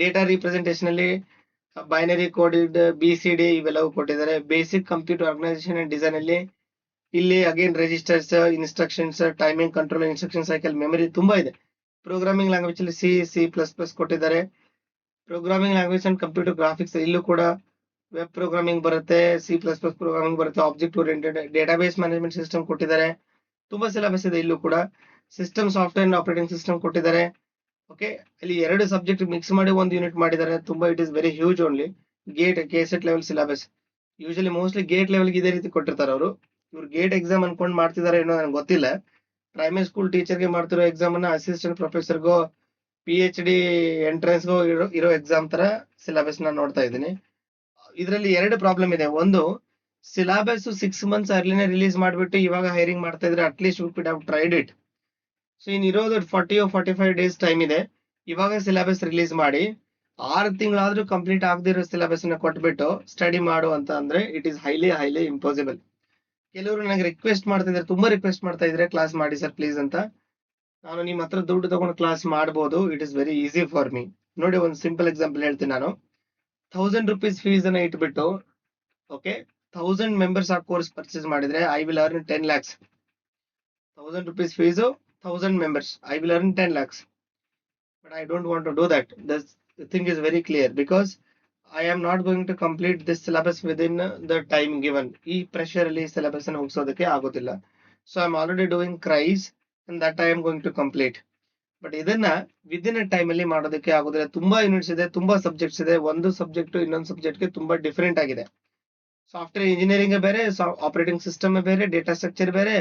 ಡೇಟಾ ರಿಪ್ರೆಸೆಂಟೇಷನ್ ಅಲ್ಲಿ ಬೈನರಿ ಕೋಡೆಡ್, BCD ಇವೆಲ್ಲವೂ ಕೊಟ್ಟಿದ್ದಾರೆ. Basic computer organisation and design ಅಲ್ಲಿ ಇಲ್ಲಿ again registers, instructions, timing control, instruction cycle, memory ತುಂಬಾ ಇದೆ. ಪ್ರೋಗ್ರಾಮಿಂಗ್ ಲ್ಯಾಂಗ್ವೇಜ್ ಅಲ್ಲಿ C++ ಕೊಟ್ಟಿದ್ದಾರೆ. Programming language and computer graphics, ಇಲ್ಲೂ ಕೂಡ ವೆಬ್ ಪ್ರೋಗ್ರಾಮಿಂಗ್ ಬರುತ್ತೆ, C++ ಪ್ರೋಗ್ರಾಮಿಂಗ್ ಬರುತ್ತೆ. Object oriented, database management system ಕೊಟ್ಟಿದ್ದಾರೆ. ತುಂಬಾ ಸಿಲೆಬಸ್ ಇದೆ. ಇಲ್ಲೂ ಕೂಡ system software and operating system ಕೊಟ್ಟಿದ್ದಾರೆ. ಓಕೆ, ಇಲ್ಲಿ 2 ಸಬ್ಜೆಕ್ಟ್ ಮಿಕ್ಸ್ ಮಾಡಿ ಒಂದು ಯೂನಿಟ್ ಮಾಡಿದ್ದಾರೆ. ತುಂಬಾ it is very huge. Only K-Set level syllabus. Usually mostly gate ಲೆವೆಲ್ಗೆ ಇದೇ ರೀತಿ ಕೊಟ್ಟಿರ್ತಾರೆ ಅವರು. ಇವ್ರು ಗೇಟ್ ಎಕ್ಸಾಮ್ ಅನ್ಕೊಂಡ್ ಮಾಡ್ತಿದ್ದಾರೆ ಏನೋ ನನಗೆ ಗೊತ್ತಿಲ್ಲ. ಪ್ರೈಮರಿ ಸ್ಕೂಲ್ ಟೀಚರ್ಗೆ ಮಾಡ್ತಿರೋ ಎಕ್ಸಾಮ್ ಅನ್ನ ಅಸಿಸ್ಟೆಂಟ್ ಪ್ರೊಫೆಸರ್ಗೋ PhD ಎಂಟ್ರೆನ್ಸ್ಗೋ ಇರೋ ಎಕ್ಸಾಮ್ ತರ ಸಿಲೆಬಸ್ ನಾನು ನೋಡ್ತಾ ಇದ್ದೀನಿ. ಇದರಲ್ಲಿ 2 ಪ್ರಾಬ್ಲಮ್ ಇದೆ. ಒಂದು, ಸಿಲೆಬಸ್ 6 months ಅರ್ಲಿನೇ ರಿಲೀಸ್ ಮಾಡಿಬಿಟ್ಟು ಇವಾಗ ಹೈರಿಂಗ್ ಮಾಡ್ತಾ ಇದ್ರೆ at least you could have tried it. So ಇರೋದು 40 or 45 days ಟೈಮ್ ಇದೆ. ಇವಾಗ ಸಿಲೆಬಸ್ ರಿಲೀಸ್ ಮಾಡಿ 6 ತಿಂಗಳಾದ್ರೂ ಕಂಪ್ಲೀಟ್ ಆಗದಿರೋ ಸಿಲೆಬಸ್ ನ ಕೊಟ್ಬಿಟ್ಟು ಸ್ಟಡಿ ಮಾಡು ಅಂತ ಅಂದ್ರೆ ಇಟ್ ಈಸ್ ಹೈಲಿ ಇಂಪಾಸಿಬಲ್. ಕೆಲವರು ನನಗೆ ರಿಕ್ವೆಸ್ಟ್ ಮಾಡ್ತಿದ್ರೆ, ತುಂಬಾ ರಿಕ್ವೆಸ್ಟ್ ಮಾಡ್ತಾ ಇದ್ರೆ ಕ್ಲಾಸ್ ಮಾಡಿ ಸರ್ ಪ್ಲೀಸ್ ಅಂತ. ನಾನು ನಿಮ್ಮ ಹತ್ರ ದುಡ್ಡು ತಗೊಂಡು ಕ್ಲಾಸ್ ಮಾಡಬಹುದು. It is very easy for me. ನೋಡಿ, ಒಂದು ಸಿಂಪಲ್ ಎಕ್ಸಾಂಪಲ್ ಹೇಳ್ತೀನಿ ನಾನು. 1000 rupees ಫೀಸ್ ಅನ್ನ ಇಟ್ಬಿಟ್ಟು, ಓಕೆ, 1000 ಮೆಂಬರ್ಸ್ ಆ ಕೋರ್ಸ್ ಪರ್ಚೇಸ್ ಮಾಡಿದ್ರೆ I will earn 10 lakhs. 1000 rupees fees, 1000 members, I will earn 10 lakhs. But I don't want to do that. The thing is very clear because I am not going to complete this syllabus within the time given. ಈ pressure ಅಲ್ಲಿ syllabus ಅನ್ನು ಮುಗಿಸೋದಕ್ಕೆ ಆಗೋದಿಲ್ಲ. So I'm already doing CRISE and that I am going to complete. But ಇದನ್ನ within A time ಅಲ್ಲಿ ಮಾಡೋದಕ್ಕೆ ಆಗೋದಿಲ್ಲ. ತುಂಬಾ units ಇದೆ, ತುಂಬಾ ಸಬ್ಜೆಕ್ಟ್ಸ್ ಇದೆ. ಒಂದು ಸಬ್ಜೆಕ್ಟ್ ಇನ್ನೊಂದು ಸಬ್ಜೆಕ್ಟ್ಗೆ ತುಂಬಾ ಡಿಫರೆಂಟ್ ಆಗಿದೆ. ಸಾಫ್ಟ್ವೇರ್ ಇಂಜಿನಿಯರಿಂಗ್ ಬೇರೆ, ಆಪರೇಟಿಂಗ್ ಸಿಸ್ಟಮ್ ಬೇರೆ, ಡೇಟಾ ಸ್ಟ್ರಕ್ಚರ್ ಬೇರೆ,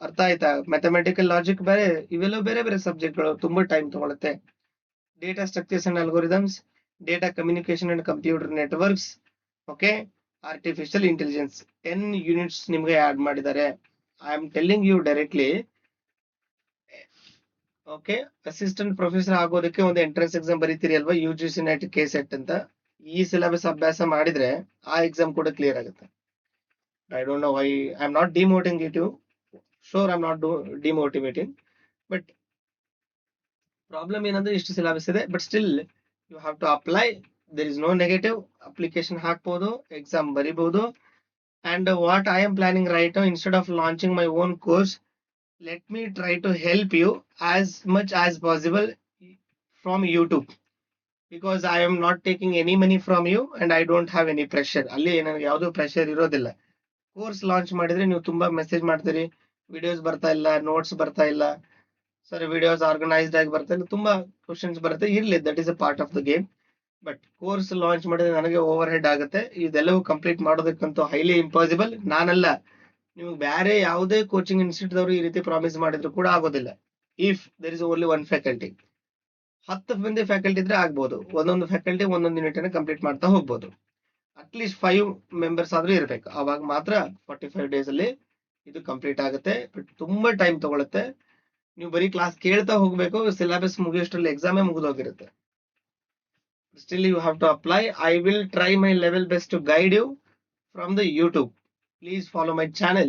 ಅರ್ಥ ಆಯ್ತಾ, ಮ್ಯಾಥಮೆಟಿಕಲ್ ಲಾಜಿಕ್ ಬೇರೆ, ಇವೆಲ್ಲ ಬೇರೆ ಬೇರೆ ಸಬ್ಜೆಕ್ಟ್ಗಳು, ತುಂಬಾ ಟೈಮ್ ತಗೊಳುತ್ತೆ. Data structures and algorithms, data communication and computer networks, okay, artificial intelligence, 10 units ನಿಮ್ಗೆ ಆಡ್ ಮಾಡಿದ್ದಾರೆ. I am telling you directly. Okay, assistant professor ಆಗೋದಕ್ಕೆ ಒಂದು ಎಂಟ್ರೆನ್ಸ್ ಎಕ್ಸಾಮ್ ಬರೀತೀರಿ ಅಲ್ವಾ, UGC NET KCET ಅಂತ. ಈ ಸಿಲೆಬಸ್ ಅಭ್ಯಾಸ ಮಾಡಿದ್ರೆ ಆ ಎಕ್ಸಾಮ್ ಕೂಡ ಕ್ಲಿಯರ್ ಆಗುತ್ತೆ. I don't know why I am not demotivating. Sure I am not demotivating, but problem ಏನಂದ್ರೆ ಇಷ್ಟು ಸಿಲೆಬಸ್ ಇದೆ. But still you have to apply. There is no negative. Application ಹಾಕ್ಬೋದು, ಎಕ್ಸಾಮ್ ಬರಿಬಹುದು. And what I am planning right now, instead of launching my own course, let me try to help you as much as possible from YouTube, because I am not taking any money from you and I don't have any pressure. ಅಲ್ಲಿ ನನಗೆ ಯಾವುದು pressure ಇರೋದಿಲ್ಲ. Course launch ಮಾಡಿದ್ರೆ ನೀವು ತುಂಬಾ message ಮಾಡ್ತೀರಿ, videos ಬರ್ತಾ ಇಲ್ಲ, ನೋಟ್ಸ್ ಬರ್ತಾ ಇಲ್ಲ ಸರ್, ವಿಡಿಯೋಸ್ ಆರ್ಗನೈಸ್ಡ್ ಆಗಿ ಬರ್ತಾ ಇಲ್ಲ, ತುಂಬಾ ಕ್ವಶನ್ಸ್ ಬರುತ್ತೆ. ಇರ್ಲಿ, that is a part of the game. But course launch ಮಾಡಿದ್ರೆ ನನಗೆ ಓವರ್ ಹೆಡ್ ಆಗುತ್ತೆ. ಇದೆಲ್ಲವೂ ಕಂಪ್ಲೀಟ್ ಮಾಡೋದಕ್ಕಂತೂ ಹೈಲಿ ಇಂಪಾಸಿಬಲ್. ನಾನಲ್ಲ, ನಿಮ್ಗೆ ಬೇರೆ ಯಾವುದೇ ಕೋಚಿಂಗ್ ಇನ್ಸ್ಟಿಟ್ಯೂಟ್ ಅವರು ಈ ರೀತಿ ಪ್ರಾಮಿಸ್ ಮಾಡಿದ್ರು ಕೂಡ ಆಗೋದಿಲ್ಲ. If there is only one faculty. 10 ಮಂದಿ ಫ್ಯಾಕಲ್ಟಿ ಇದ್ರೆ ಆಗ್ಬೋದು. ಒಂದೊಂದು ಫ್ಯಾಕಲ್ಟಿ ಒಂದೊಂದು ಯೂನಿಟ್ ಅನ್ನು ಕಂಪ್ಲೀಟ್ ಮಾಡ್ತಾ ಹೋಗ್ಬೋದು. ಅಟ್ಲೀಸ್ಟ್ 5 ಮೆಂಬರ್ಸ್ ಆದ್ರೂ ಇರಬೇಕು. ಅವಾಗ ಮಾತ್ರ 45 ಡೇಸ್ ಅಲ್ಲಿ ಇದು ಕಂಪ್ಲೀಟ್ ಆಗುತ್ತೆ. ಬಟ್ ತುಂಬಾ ಟೈಮ್ ತಗೊಳುತ್ತೆ. ನೀವು ಬರೀ ಕ್ಲಾಸ್ ಕೇಳ್ತಾ ಹೋಗ್ಬೇಕು, ಸಿಲೆಬಸ್ ಮುಗಿಯೋಷ್ಟರಲ್ಲಿ ಎಕ್ಸಾಮೇ ಮುಗಿದೋಗಿರುತ್ತೆ. Still you have to apply. I will try my level best to guide you from the YouTube. Please follow my channel,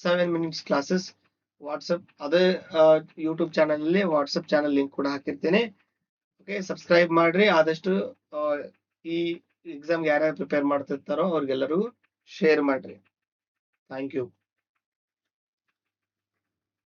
7 minutes classes. WhatsApp, ಅದೇ ಯೂಟ್ಯೂಬ್ ಚಾನಲ್ ಅಲ್ಲಿ ವಾಟ್ಸಪ್ ಚಾನಲ್ ಲಿಂಕ್ ಕೂಡ ಹಾಕಿರ್ತೇನೆ. Okay, subscribe ಮಾಡ್ರಿ. ಆದಷ್ಟು ಈ exam ಯಾರ್ಯಾರು prepare ಮಾಡ್ತಿರ್ತಾರೋ ಅವ್ರಿಗೆಲ್ಲರಿಗೂ ಶೇರ್ ಮಾಡ್ರಿ. Thank you.